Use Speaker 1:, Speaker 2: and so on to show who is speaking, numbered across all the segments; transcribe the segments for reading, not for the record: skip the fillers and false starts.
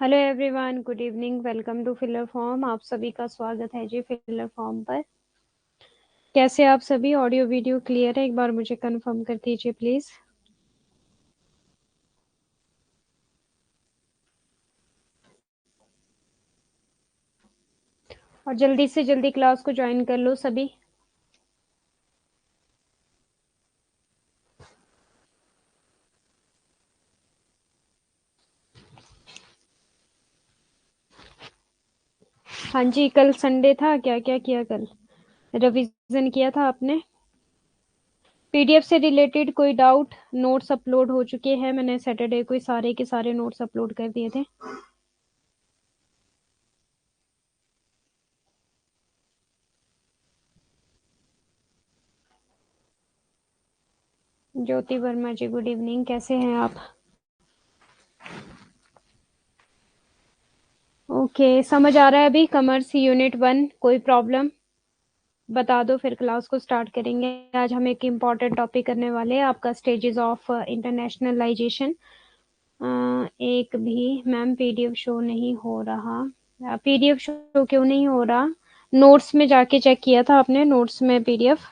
Speaker 1: Hello everyone, good evening. Welcome to filler form. आप सभी का स्वागत है जी फिलर फॉर्म पर। कैसे आप सभी? ऑडियो वीडियो क्लियर है? एक बार मुझे कंफर्म कर दीजिए प्लीज। और जल्दी से जल्दी क्लास को ज्वाइन कर लो सभी। हाँ जी, कल संडे था, क्या क्या किया कल? रिवीजन किया था आपने? पीडीएफ से रिलेटेड कोई डाउट? नोट्स अपलोड हो चुके हैं, मैंने सैटरडे को ही सारे के सारे नोट्स अपलोड कर दिए थे। ज्योति वर्मा जी, गुड इवनिंग। कैसे हैं आप? ओके, समझ आ रहा है अभी? कॉमर्स यूनिट 1 कोई प्रॉब्लम बता दो, फिर क्लास को स्टार्ट करेंगे। आज हम एक इम्पॉर्टेंट टॉपिक करने वाले हैं, आपका स्टेजेस ऑफ इंटरनेशनलाइजेशन। एक भी मैम पीडीएफ शो नहीं हो रहा। पीडीएफ शो क्यों नहीं हो रहा? नोट्स में जाके चेक किया था आपने? नोट्स में पीडीएफ?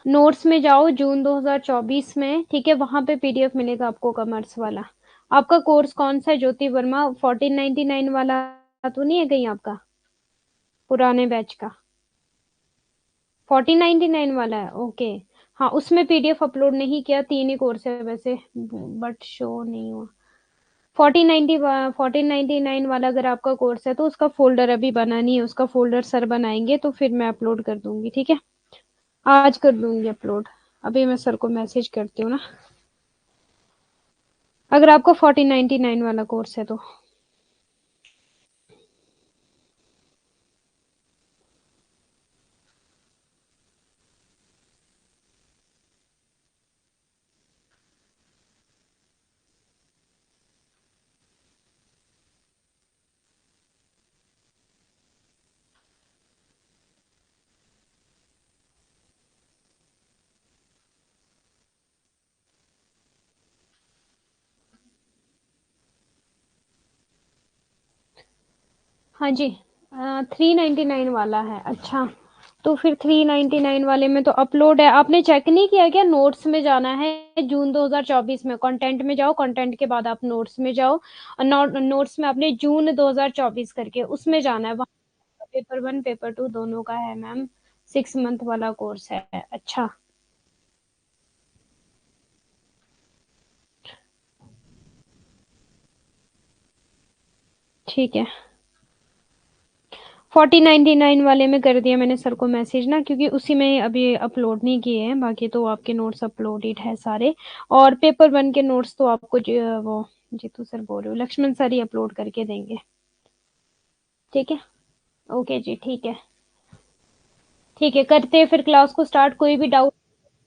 Speaker 1: नोट्स में जाओ, जून 2024 में, ठीक है, वहां पे पीडीएफ मिलेगा आपको कॉमर्स वाला। आपका कोर्स कौन सा है ज्योति वर्मा? 1499 वाला तो नहीं है कहीं आपका, पुराने बैच का? 1499 वाला है, ओके। हाँ, उसमें पीडीएफ अपलोड नहीं किया, 3 ही कोर्स है वैसे, बट शो नहीं हुआ। 1499 वाला अगर आपका कोर्स है तो उसका फोल्डर अभी बना नहीं है, उसका फोल्डर सर बनाएंगे तो फिर मैं अपलोड कर दूंगी, ठीक है? आज कर दूंगी अपलोड। अभी मैं सर को मैसेज करती हूँ ना, अगर आपको 1499 वाला कोर्स है तो। हाँ जी, 399 वाला है, अच्छा। तो फिर 399 वाले में तो अपलोड है, आपने चेक नहीं किया क्या? नोट्स में जाना है, जून 2024 में कंटेंट में जाओ, कंटेंट के बाद आप नोट्स में जाओ, और नोट्स में आपने जून 2024 करके उसमें जाना है। वहाँ पेपर 1 पेपर 2 दोनों का है मैम, 6 मंथ वाला कोर्स है। अच्छा, ठीक है। 1499 वाले में कर दिया मैंने सर को मैसेज ना, क्योंकि उसी में अभी अपलोड नहीं किए हैं, बाकी तो आपके नोट्स अपलोडेड है सारे। और पेपर 1 के नोट्स तो आपको वो जीतू सर बोल रहे हो, लक्ष्मण सर ही अपलोड करके देंगे, ठीक है? ओके जी, ठीक है। ठीक है, करते हैं फिर क्लास को स्टार्ट। कोई भी डाउट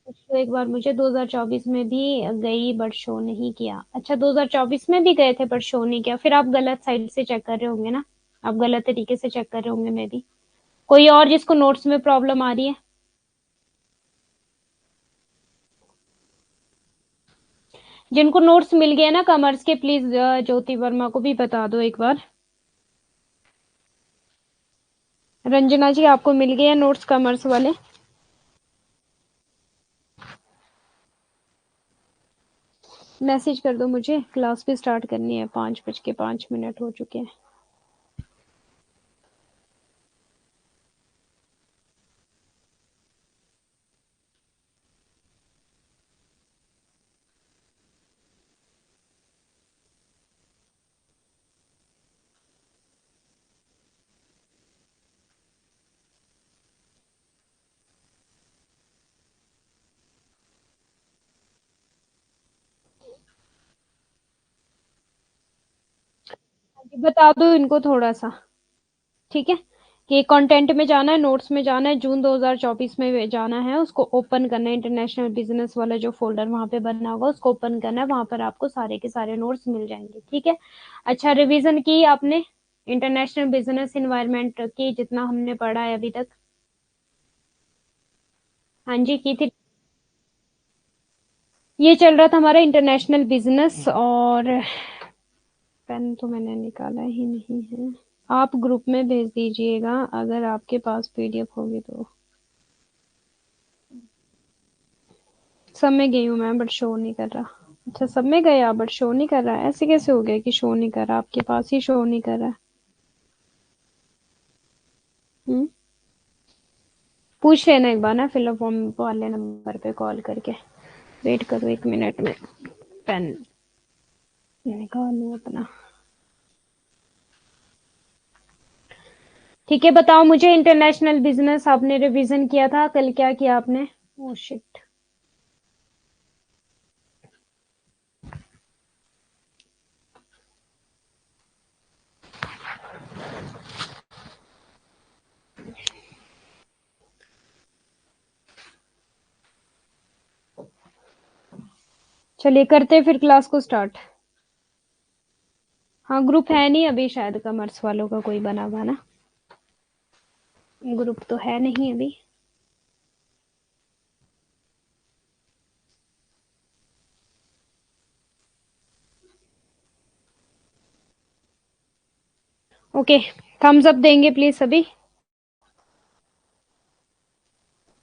Speaker 1: पूछो एक बार मुझे। 2024 में भी गई बट शो नहीं किया। अच्छा, 2024 में भी गए थे बट शो नहीं किया, फिर आप गलत साइड से चेक कर रहे होंगे ना, आप गलत तरीके से चेक कर रहे होंगे मे भी। कोई और जिसको नोट्स में प्रॉब्लम आ रही है? जिनको नोट्स मिल गए ना कॉमर्स के, प्लीज ज्योति वर्मा को भी बता दो एक बार। रंजना जी, आपको मिल गए नोट्स कॉमर्स वाले? मैसेज कर दो मुझे, क्लास भी स्टार्ट करनी है, 5:05 हो चुके हैं। बता दो इनको थोड़ा सा, ठीक है? कि कंटेंट में जाना है, नोट्स में जाना है, जून 2024 में जाना है, उसको ओपन करना है। इंटरनेशनल बिजनेस वाला जो फोल्डर वहां पे बना होगा उसको ओपन करना है, वहां पर आपको सारे के सारे नोट्स मिल जाएंगे, ठीक है? अच्छा, रिवीजन की आपने इंटरनेशनल बिजनेस इन्वायरमेंट की, जितना हमने पढ़ा है अभी तक? हाँ जी, की थी। ये चल रहा था हमारा इंटरनेशनल बिजनेस, और पेन तो मैंने निकाला ही नहीं है। आप ग्रुप में भेज दीजिएगा अगर आपके पास पीडीएफ होगी तो। सब में गई हूँ मैं, बट शो नहीं कर रहा। अच्छा, सब में गया बट शो नहीं कर रहा है, ऐसे कैसे हो गया कि शो नहीं कर रहा? आपके पास ही शो नहीं कर रहा है। हम्म, पूछ लेना एक बार ना फिलअप फॉर्म वाले नंबर पे कॉल करके। वेट करो 1 मिनट में, पेन निकालू अपना। ठीक है, बताओ मुझे, इंटरनेशनल बिजनेस आपने रिवीजन किया था कल, क्या किया आपने? Oh shit. चलिए करते हैं फिर क्लास को स्टार्ट। हाँ, ग्रुप है नहीं अभी शायद कॉमर्स वालों का कोई बना हुआ ना। ग्रुप तो है नहीं अभी। ओके, थम्स अप देंगे प्लीज सभी।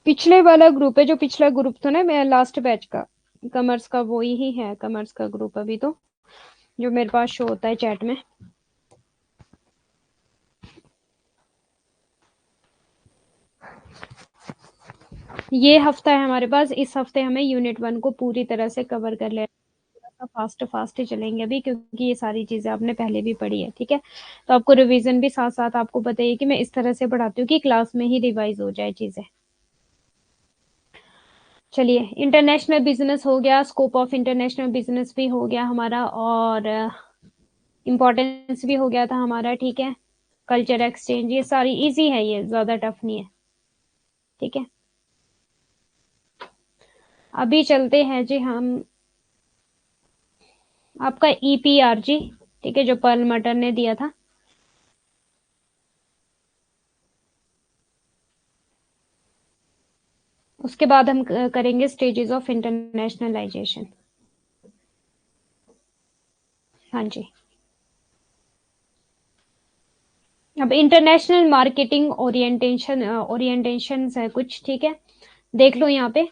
Speaker 1: पिछले वाला ग्रुप है, जो पिछला ग्रुप था ना मेरा लास्ट बैच का कॉमर्स का, वो ही है कॉमर्स का ग्रुप अभी तो, जो मेरे पास शो होता है चैट में। ये हफ्ता है हमारे पास, इस हफ्ते हमें यूनिट 1 को पूरी तरह से कवर कर लेना। फास्ट फास्ट ही चलेंगे अभी, क्योंकि ये सारी चीजें आपने पहले भी पढ़ी है, ठीक है। तो आपको रिवीजन भी साथ साथ आपको बताइए कि मैं इस तरह से पढ़ाती हूँ कि क्लास में ही रिवाइज हो जाए चीजें। चलिए, इंटरनेशनल बिजनेस हो गया, स्कोप ऑफ इंटरनेशनल बिजनेस भी हो गया हमारा, और इम्पोर्टेंस भी हो गया था हमारा, ठीक है। कल्चर एक्सचेंज, ये सारी इजी है, ये ज्यादा टफ नहीं है, ठीक है। अभी चलते हैं जी हम, आपका ईपीआरजी, ठीक है, जो पर्ल मटर ने दिया था। उसके बाद हम करेंगे स्टेजेस ऑफ इंटरनेशनलाइजेशन। हाँ जी। अब इंटरनेशनल मार्केटिंग ओरिएंटेशन है कुछ, ठीक है। देख लो यहाँ पे,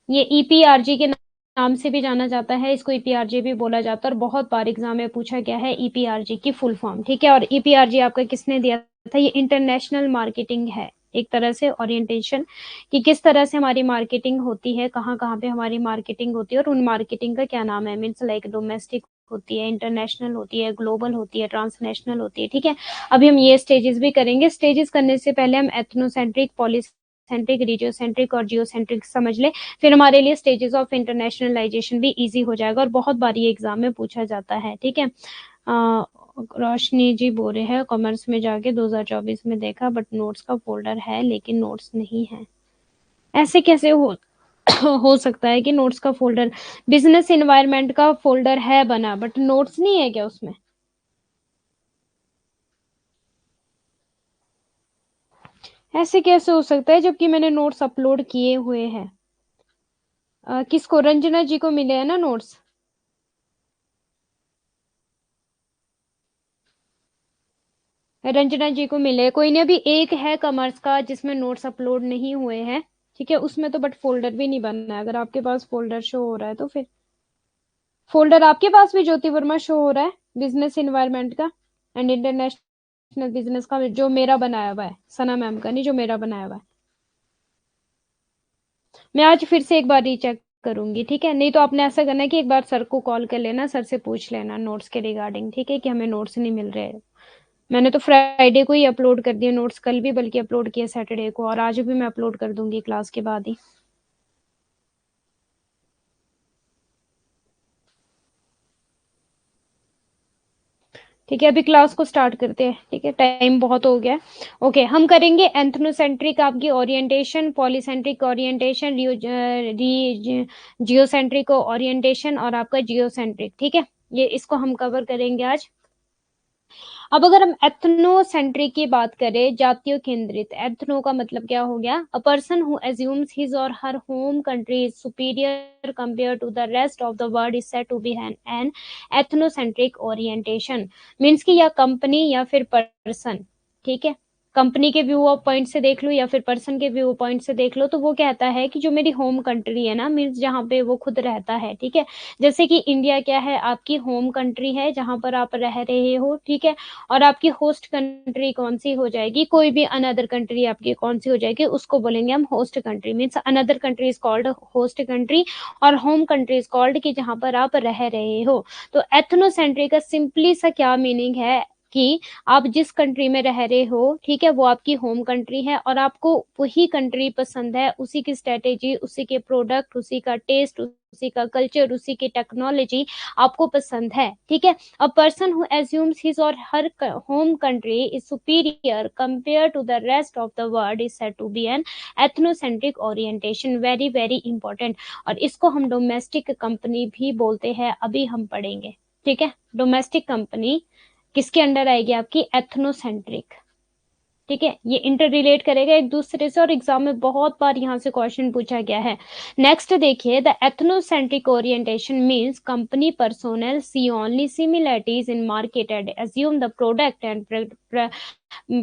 Speaker 1: ये ईपीआरजी के नाम से भी जाना जाता है, इसको ईपीआरजी भी बोला जाता है, और बहुत बार एग्जाम में पूछा गया है ईपीआरजी की फुल फॉर्म, ठीक है। और ईपीआरजी आपका किसने दिया था? ये इंटरनेशनल मार्केटिंग है, एक तरह से ओरिएंटेशन, कि किस तरह से हमारी मार्केटिंग होती है, कहाँ कहाँ पे हमारी मार्केटिंग होती है, और उन मार्केटिंग का क्या नाम है। मीन्स लाइक डोमेस्टिक होती है, इंटरनेशनल होती है, ग्लोबल होती है, ट्रांसनेशनल होती है, ठीक है। अभी हम ये स्टेजेस भी करेंगे। स्टेजेस करने से पहले हम एथनोसेंट्रिक, पॉलीसेंट्रिक, रीजियोसेंट्रिक और जियोसेंट्रिक समझ ले, फिर हमारे लिए स्टेजेस ऑफ इंटरनेशनलाइजेशन भी इजी हो जाएगा, और बहुत बार ये एग्जाम में पूछा जाता है, ठीक है। रोशनी जी बोल रहे हैं कॉमर्स में जाके 2024 में देखा, बट नोट्स का फोल्डर है लेकिन नोट्स नहीं है। ऐसे कैसे हो हो सकता है कि नोट्स का फोल्डर, बिजनेस इन्वायरमेंट का फोल्डर है बना बट नोट्स नहीं है क्या उसमें? ऐसे कैसे हो सकता है जबकि मैंने नोट्स अपलोड किए हुए हैं? किसको, रंजना जी को मिले हैं ना नोट्स? रंजना जी को मिले, कोई नहीं। अभी एक है कॉमर्स का जिसमें नोट्स अपलोड नहीं हुए हैं, ठीक है, उसमें तो बट फोल्डर भी नहीं बनना है। अगर आपके पास फोल्डर शो हो रहा है तो फिर, फोल्डर आपके पास भी ज्योति वर्मा शो हो रहा है बिजनेस इन्वायरमेंट का एंड इंटरनेशनल बिजनेस का, जो मेरा बनाया हुआ है, सना मैम का नहीं, जो मेरा बनाया हुआ है। मैं आज फिर से एक बार रीचेक करूंगी, ठीक है। नहीं तो आपने ऐसा करना है कि एक बार सर को कॉल कर लेना, सर से पूछ लेना नोट्स के रिगार्डिंग, ठीक है, कि हमें नोट्स नहीं मिल रहे। मैंने तो फ्राइडे को ही अपलोड कर दिए नोट्स, कल भी बल्कि अपलोड किया सैटरडे को, और आज भी मैं अपलोड कर दूंगी क्लास के बाद ही। ठीक है, अभी क्लास को स्टार्ट करते हैं, ठीक है, टाइम बहुत हो गया है। ओके, हम करेंगे एंथ्रोसेंट्रिक आपकी orientation, polycentric orientation, geocentric orientation, और आपका जियोसेंट्रिक, ठीक है। ये इसको हम कवर करेंगे आज। अब अगर हम एथनोसेंट्रिक की बात करें, जातीय केंद्रित, एथनो का मतलब क्या हो गया, a person who assumes his or her home country is superior compare to the rest of the world is said to be an ethnocentric orientation. Means कि या कंपनी या फिर पर्सन, ठीक है, कंपनी के व्यू ऑफ पॉइंट से देख लो या फिर पर्सन के व्यू पॉइंट से देख लो, तो वो कहता है कि जो मेरी होम कंट्री है ना, मीन्स जहाँ पे वो खुद रहता है, ठीक है, जैसे कि इंडिया क्या है, आपकी होम कंट्री है जहां पर आप रह रहे हो, ठीक है, और आपकी होस्ट कंट्री कौन सी हो जाएगी, कोई भी अनदर कंट्री आपकी कौन सी हो जाएगी, उसको बोलेंगे हम host country. Means another country is called host country और होम कंट्री इज कॉल्ड कि जहां पर आप रह रहे हो। तो एथनोसेंट्रिक का सिंपली सा क्या मीनिंग है कि आप जिस कंट्री में रह रहे हो, ठीक है, वो आपकी होम कंट्री है और आपको वही कंट्री पसंद है, उसी की स्ट्रेटेजी, उसी के प्रोडक्ट, उसी का टेस्ट, उसी का कल्चर, उसी की टेक्नोलॉजी आपको पसंद है, ठीक है। A person who assumes his or her home country is superior compare to the rest of the world is said to be an ethnocentric orientation. Very very important. और इसको हम डोमेस्टिक कंपनी भी बोलते हैं, अभी हम पढ़ेंगे, ठीक है। डोमेस्टिक कंपनी किसके अंडर आएगी, आपकी एथनोसेंट्रिक, ठीक है। ये इंटर रिलेट करेगा एक दूसरे से और एग्जाम में बहुत बार यहाँ से क्वेश्चन पूछा गया है। नेक्स्ट देखिए, the ethnocentric orientation means company personnel see only similarities in market and assume the product and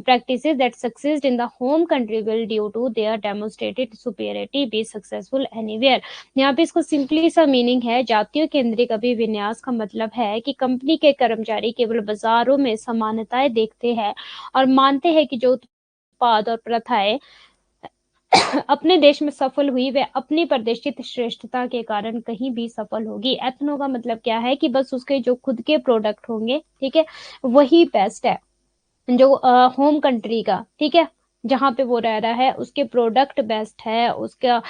Speaker 1: practices that succeed in the home country will due to their demonstrated superiority be successful anywhere। यहाँ पे इसको simply सा meaning है, जातीय केंद्रिक अभिविन्यास का मतलब है कि कंपनी के कर्मचारी केवल बाजारों में समानताएं देखते हैं और मानते हैं कि जो उत्पाद और प्रथाएं अपने देश में सफल हुई वे अपनी प्रदर्शित श्रेष्ठता के कारण कहीं भी सफल होगी। एथनो का मतलब क्या है कि बस उसके जो खुद के प्रोडक्ट होंगे, ठीक है, वही बेस्ट है, जो होम कंट्री का, ठीक है, जहां पे वो रह रहा है उसके प्रोडक्ट बेस्ट है, उसका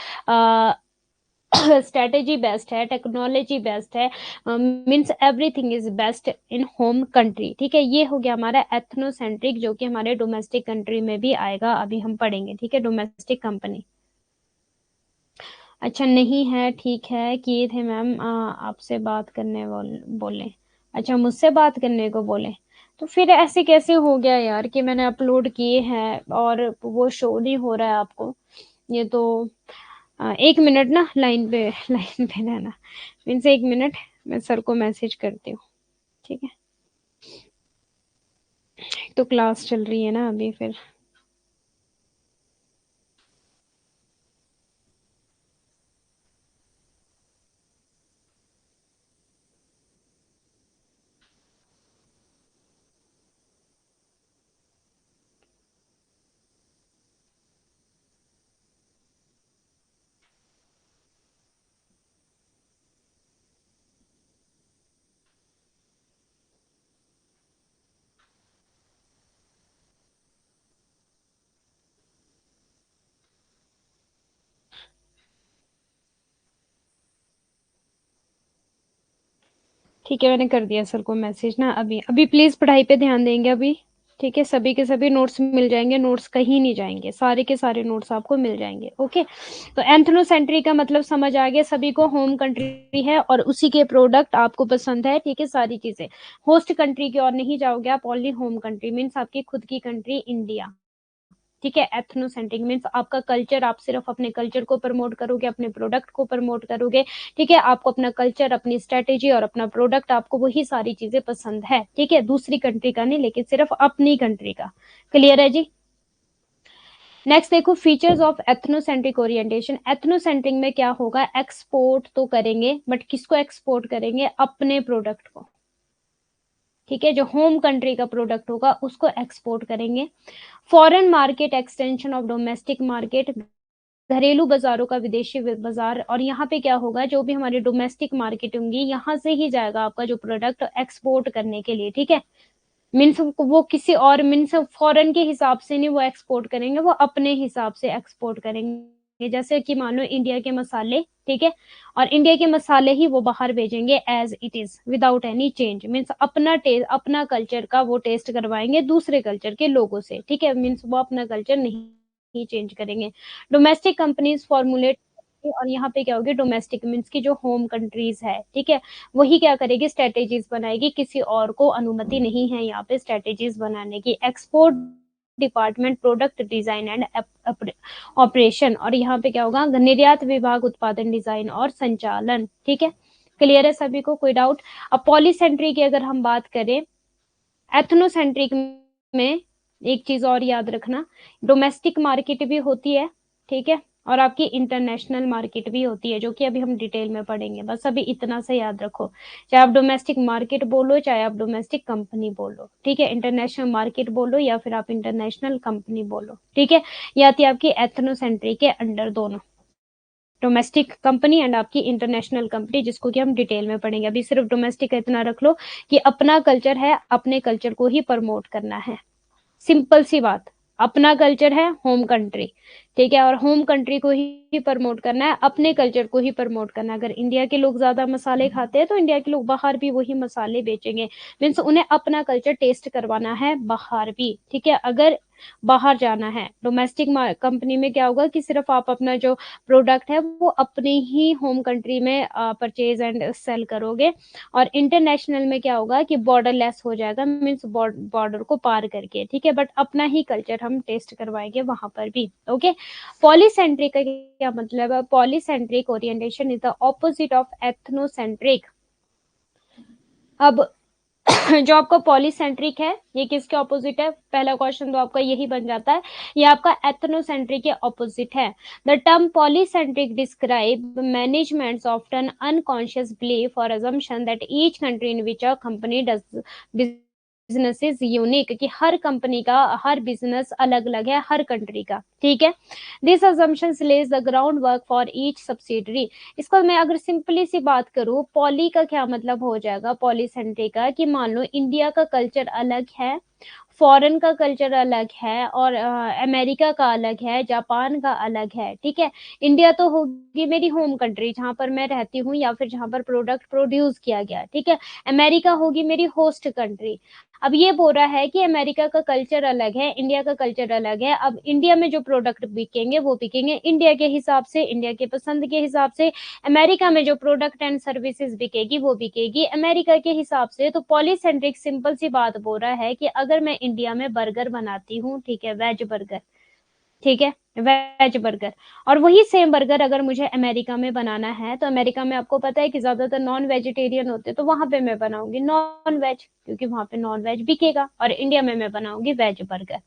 Speaker 1: स्ट्रेटेजी बेस्ट है, टेक्नोलॉजी बेस्ट है, means everything is best in home country, ठीक है। ये हो गया हमारा एथनोसेंट्रिक, जो कि हमारे डोमेस्टिक कंट्री में भी आएगा, अभी हम पढ़ेंगे, ठीक है। डोमेस्टिक कंपनी, अच्छा नहीं है, ठीक है, किए थे मैम, आपसे बात करने बोले, अच्छा मुझसे बात करने को बोले, तो फिर ऐसे कैसे हो गया यार कि मैंने अपलोड किए हैं और वो शो नहीं हो रहा है आपको। ये तो एक मिनट ना लाइन पे रहना, मीन्स एक मिनट, मैं सर को मैसेज करती हूँ, ठीक है। तो क्लास चल रही है ना अभी, फिर ठीक है, मैंने कर दिया सर को मैसेज ना। अभी अभी प्लीज पढ़ाई पे ध्यान देंगे अभी, ठीक है। सभी के सभी नोट्स मिल जाएंगे, नोट्स कहीं नहीं जाएंगे, सारे के सारे नोट्स आपको मिल जाएंगे, ओके। तो एंथनोसेंट्री का मतलब समझ आ गया सभी को, होम कंट्री है और उसी के प्रोडक्ट आपको पसंद है, ठीक है, सारी चीजें। होस्ट कंट्री की ओर नहीं जाओगे आप, ओनली होम कंट्री, मीन्स आपकी खुद की कंट्री इंडिया, ठीक है। एथनोसेंट्रिक मीन्स आपका कल्चर, आप सिर्फ अपने कल्चर को प्रमोट करोगे, अपने प्रोडक्ट को प्रमोट करोगे, ठीक है। आपको अपना कल्चर, अपनी स्ट्रेटेजी और अपना प्रोडक्ट, आपको वही सारी चीजें पसंद है, ठीक है, दूसरी कंट्री का नहीं, लेकिन सिर्फ अपनी कंट्री का। क्लियर है जी। नेक्स्ट देखो, features of ethnocentric orientation. Ethnocentric में क्या होगा, एक्सपोर्ट तो करेंगे, बट किसको एक्सपोर्ट करेंगे, अपने प्रोडक्ट को, ठीक है। जो होम कंट्री का प्रोडक्ट होगा उसको एक्सपोर्ट करेंगे। Foreign market extension of domestic market, घरेलू बाजारों का विदेशी बाजार। और यहाँ पे क्या होगा, जो भी हमारी डोमेस्टिक मार्केट होंगी, यहाँ से ही जाएगा आपका जो प्रोडक्ट एक्सपोर्ट करने के लिए, ठीक है। मीन्स वो किसी और, मीन्स फॉरेन के हिसाब से नहीं वो एक्सपोर्ट करेंगे, वो अपने हिसाब से एक्सपोर्ट करेंगे। जैसे कि मान लो इंडिया के मसाले, ठीक है, और इंडिया के मसाले ही वो बाहर भेजेंगे as it is without any change. Means अपना टेस्ट, अपना कल्चर का वो टेस्ट करवाएंगे दूसरे कल्चर के लोगों से, ठीक है। मीन्स वो अपना कल्चर नहीं चेंज करेंगे। डोमेस्टिक कंपनीज फॉर्मुलेट और यहाँ पे क्या होगी, डोमेस्टिक मीन्स की जो होम कंट्रीज है, ठीक है, वही क्या करेगी, स्ट्रेटेजीज बनाएगी, किसी और को अनुमति नहीं है यहाँ पे स्ट्रेटेजीज बनाने की। Export department product design and operation, और यहाँ पे क्या होगा, निर्यात विभाग उत्पादन डिजाइन और संचालन, ठीक है। क्लियर है सभी को, कोई डाउट? अब पॉलीसेंट्री की अगर हम बात करें, एथनोसेंट्रिक में एक चीज और याद रखना, डोमेस्टिक मार्केट भी होती है, ठीक है, और आपकी इंटरनेशनल मार्केट भी होती है, जो कि अभी हम डिटेल में पढ़ेंगे। बस अभी इतना से याद रखो, चाहे आप डोमेस्टिक मार्केट बोलो, चाहे आप डोमेस्टिक कंपनी बोलो, ठीक है, इंटरनेशनल मार्केट बोलो या फिर आप इंटरनेशनल कंपनी बोलो, ठीक है। ये आती है आपकी एथनोसेंट्रिक के अंडर दोनों, डोमेस्टिक कंपनी एंड आपकी इंटरनेशनल कंपनी, जिसको कि हम डिटेल में पढ़ेंगे। अभी सिर्फ डोमेस्टिक इतना रख लो कि अपना कल्चर है, अपने कल्चर को ही प्रमोट करना है, सिंपल सी बात। अपना कल्चर है होम कंट्री, ठीक है, और होम कंट्री को ही प्रमोट करना है, अपने कल्चर को ही प्रमोट करना है। अगर इंडिया के लोग ज्यादा मसाले खाते हैं तो इंडिया के लोग बाहर भी वही मसाले बेचेंगे, मीन्स उन्हें अपना कल्चर टेस्ट करवाना है बाहर भी, ठीक है। अगर बाहर जाना है डोमेस्टिक कंपनी में, क्या होगा कि सिर्फ आप अपना जो प्रोडक्ट है वो अपने ही होम कंट्री में परचेज एंड सेल करोगे, और इंटरनेशनल में क्या होगा कि बॉर्डर लेस हो जाएगा, मीन्स बॉर्डर को पार करके, ठीक है, बट अपना ही कल्चर हम टेस्ट करवाएंगे वहां पर भी। ओके, पॉलीसेंट्रिक का क्या मतलब है? Polycentric orientation is the opposite of ethnocentric. अब जो आपका पॉलीसेंट्रिक है ये किसके ऑपोजिट है? पहला क्वेश्चन तो आपका यही बन जाता है, ये आपका एथनोसेंट्रिक के ऑपोजिट है। The term polycentric describe managements often unconscious belief और assumption that each country in which a company does business is unique, कि हर कंपनी का हर बिजनेस अलग अलग है हर कंट्री का, ठीक है। This assumption lays the groundwork for each subsidiary। इसको मैं अगर सिंपली सी बात करूं, पॉली का क्या मतलब हो जाएगा, पॉलीसेंट्रिक का, कि मान लो इंडिया का कल्चर अलग है, फॉरेन का कल्चर अलग है, और अमेरिका का अलग है, जापान का अलग है, ठीक है। इंडिया तो होगी मेरी होम कंट्री जहां पर मैं रहती हूँ या फिर जहां पर प्रोडक्ट प्रोड्यूस किया गया, ठीक है। अमेरिका होगी मेरी होस्ट कंट्री। अब ये बोल रहा है कि अमेरिका का कल्चर अलग है, इंडिया का कल्चर अलग है। अब इंडिया में जो प्रोडक्ट बिकेंगे वो बिकेंगे इंडिया के हिसाब से, इंडिया के पसंद के हिसाब से। अमेरिका में जो प्रोडक्ट एंड सर्विसेज बिकेगी वो बिकेगी अमेरिका के हिसाब से। तो पॉलीसेंट्रिक सिंपल सी बात बोल रहा है कि अगर मैं इंडिया में बर्गर बनाती हूँ, ठीक है, वेज बर्गर, ठीक है, वेज बर्गर, और वही सेम बर्गर अगर मुझे अमेरिका में बनाना है, तो अमेरिका में आपको पता है कि ज्यादातर नॉन वेजिटेरियन होते हैं, तो वहां पे मैं बनाऊंगी नॉन वेज, क्योंकि वहां पे नॉन वेज बिकेगा, और इंडिया में मैं बनाऊंगी वेज बर्गर,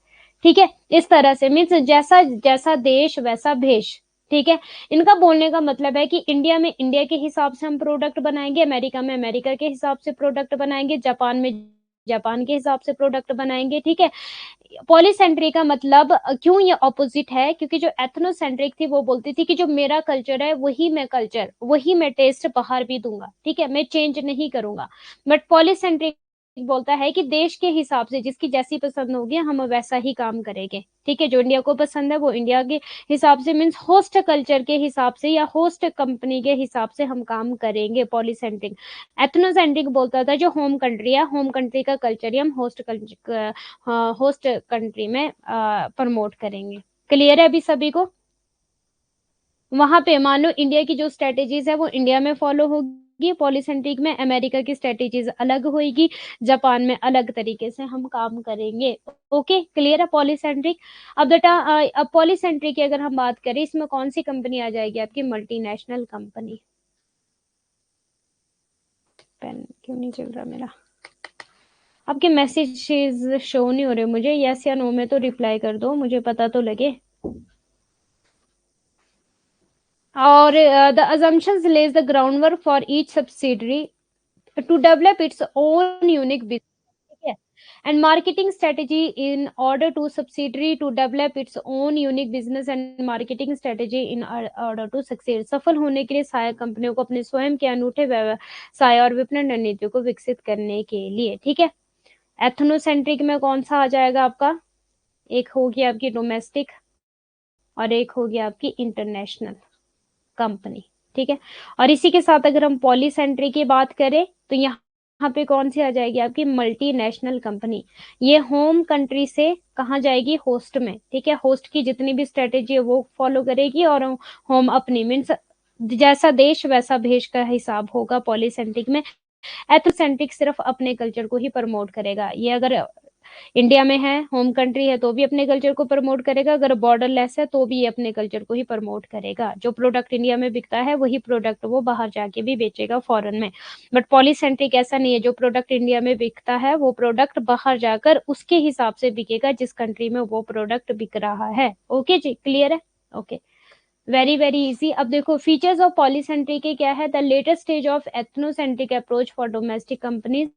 Speaker 1: ठीक है। इस तरह से मीन्स जैसा जैसा देश वैसा भेष, ठीक है। इनका बोलने का मतलब है कि इंडिया में इंडिया के हिसाब से हम प्रोडक्ट बनाएंगे, अमेरिका में अमेरिका के हिसाब से प्रोडक्ट बनाएंगे, जापान में जापान के हिसाब से प्रोडक्ट बनाएंगे, ठीक है। पॉलीसेंट्रिक का मतलब क्यों ये ऑपोजिट है, क्योंकि जो एथनोसेंट्रिक थी वो बोलती थी कि जो मेरा कल्चर है वही मैं कल्चर, वही मैं टेस्ट बाहर भी दूंगा, ठीक है, मैं चेंज नहीं करूंगा। बट पॉलीसेंट्रिक बोलता है कि देश के हिसाब से जिसकी जैसी पसंद होगी हम वैसा ही काम करेंगे, ठीक है। जो इंडिया को पसंद है वो इंडिया के हिसाब से, मीन्स होस्ट कल्चर के हिसाब से या होस्ट कंपनी के हिसाब से हम काम करेंगे। पॉलीसेंट्रिक, एथनोसेंट्रिक बोलता था जो होम कंट्री है, होम कंट्री का कल्चर ही हम होस्ट कंट्री में प्रमोट करेंगे। क्लियर है अभी सभी को? वहां पे मान लो इंडिया की जो स्ट्रेटेजीज है वो इंडिया में फॉलो होगी, पॉलीसेंट्रिक में अमेरिका की स्ट्रेटेजीज अलग होगी, जापान में अलग तरीके से हम काम करेंगे। ओके, क्लियर है पॉलीसेंट्रिक? अब बेटा अब पॉलीसेंट्रिक की अगर हम बात करें, इसमें कौन सी कंपनी आ जाएगी? आपकी मल्टीनेशनल कंपनी। पेन क्यों नहीं चल रहा मेरा? आपके मैसेजेस शो नहीं हो रहे मुझे, यस या नो में तो रिप्लाई कर दो, मुझे पता तो लगे। और the assumptions lays the groundwork for each subsidiary to develop its own unique business, ठीक है, and marketing strategy in order to subsidiary to develop its own unique business and marketing strategy in order to succeed। सफल होने के लिए सहायक कंपनियों को अपने स्वयं के अनूठे व्यवसाय और विपणन रणनीतियों को विकसित करने के लिए, ठीक है। एथनोसेंट्रिक में कौन सा आ जाएगा आपका? एक होगी आपकी डोमेस्टिक और एक होगी आपकी इंटरनेशनल कंपनी, ठीक है। और इसी के साथ अगर हम पॉलीसेंट्री की बात करें तो यहाँ यहाँ पे कौन सी आ जाएगी आपकी मल्टीनेशनल कंपनी। ये होम कंट्री से कहाँ जाएगी, होस्ट में, ठीक है। होस्ट की जितनी भी स्ट्रेटेजी है वो फॉलो करेगी और होम अपनी, मीन्स जैसा देश वैसा भेष का हिसाब होगा पॉलीसेंट्रिक में। एथोसेंट्रिक सिर्फ अपने कल्चर को ही प्रमोट करेगा। ये अगर इंडिया में है, होम कंट्री है, तो भी अपने कल्चर को प्रमोट करेगा, अगर बॉर्डर लेस है तो भी ये अपने कल्चर को ही प्रमोट करेगा। जो प्रोडक्ट इंडिया में बिकता है वही प्रोडक्ट वो बाहर जाके भी बेचेगा फॉरेन में। बट पॉलीसेंट्रिक ऐसा नहीं है, जो प्रोडक्ट इंडिया में बिकता है वो प्रोडक्ट बाहर जाकर उसके हिसाब से बिकेगा जिस कंट्री में वो प्रोडक्ट बिक रहा है। ओके जी, क्लियर है? Okay, very very easy. अब देखो फीचर्स ऑफ पॉलीसेंट्रिक के क्या है। The latest stage of ethnocentric approach for domestic companies,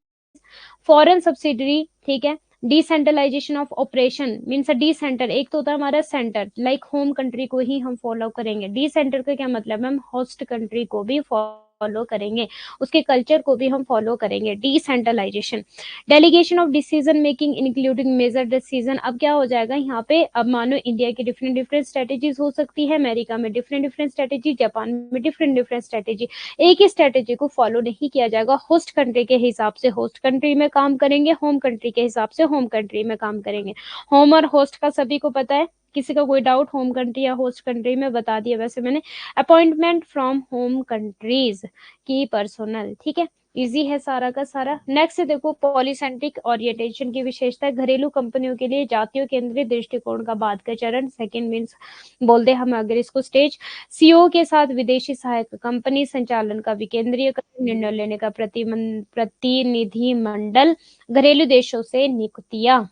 Speaker 1: foreign subsidiary, ठीक है। डिसेंट्रलाइजेशन ऑफ ऑपरेशन, मीन्स डिसेंटर, एक तो होता है हमारा सेंटर, लाइक होम कंट्री को ही हम फॉलो करेंगे। डिसेंटर का क्या मतलब है, हम होस्ट कंट्री को भी फॉलो करेंगे, उसके कल्चर को भी हम फॉलो करेंगे। Decentralisation, delegation of decision making including major decision. अब क्या हो जाएगा यहाँ पे, अब मानो इंडिया की डिफरेंट डिफरेंट स्ट्रेटेजीज हो सकती है, अमेरिका में डिफरेंट डिफरेंट स्ट्रेटेजी, जापान में डिफरेंट डिफरेंट स्ट्रेटेजी, एक ही स्ट्रेटेजी को फॉलो नहीं किया जाएगा। होस्ट कंट्री के हिसाब से होस्ट कंट्री में काम करेंगे, होम कंट्री के हिसाब से होम कंट्री में काम करेंगे। होम और होस्ट का सभी को पता है, किसी का कोई डाउट होम कंट्री या होस्ट कंट्री में, बता दिया वैसे मैंने। अपॉइंटमेंट फ्रॉम होम कंट्रीज की पर्सनल, ठीक है, इजी है सारा का सारा। नेक्स्ट देखो पॉलीसेंट्रिक ओरिएंटेशन की विशेषता, घरेलू कंपनियों के लिए जातीय केंद्रित दृष्टिकोण का बाद का चरण, सेकंड मींस बोलते हम अगर इसको स्टेज। सीओ के साथ विदेशी सहायक कंपनी, संचालन का विकेंद्रीयकरण, निर्णय लेने का प्रतिनिधि मंडल, घरेलू देशों से नियुक्तियां।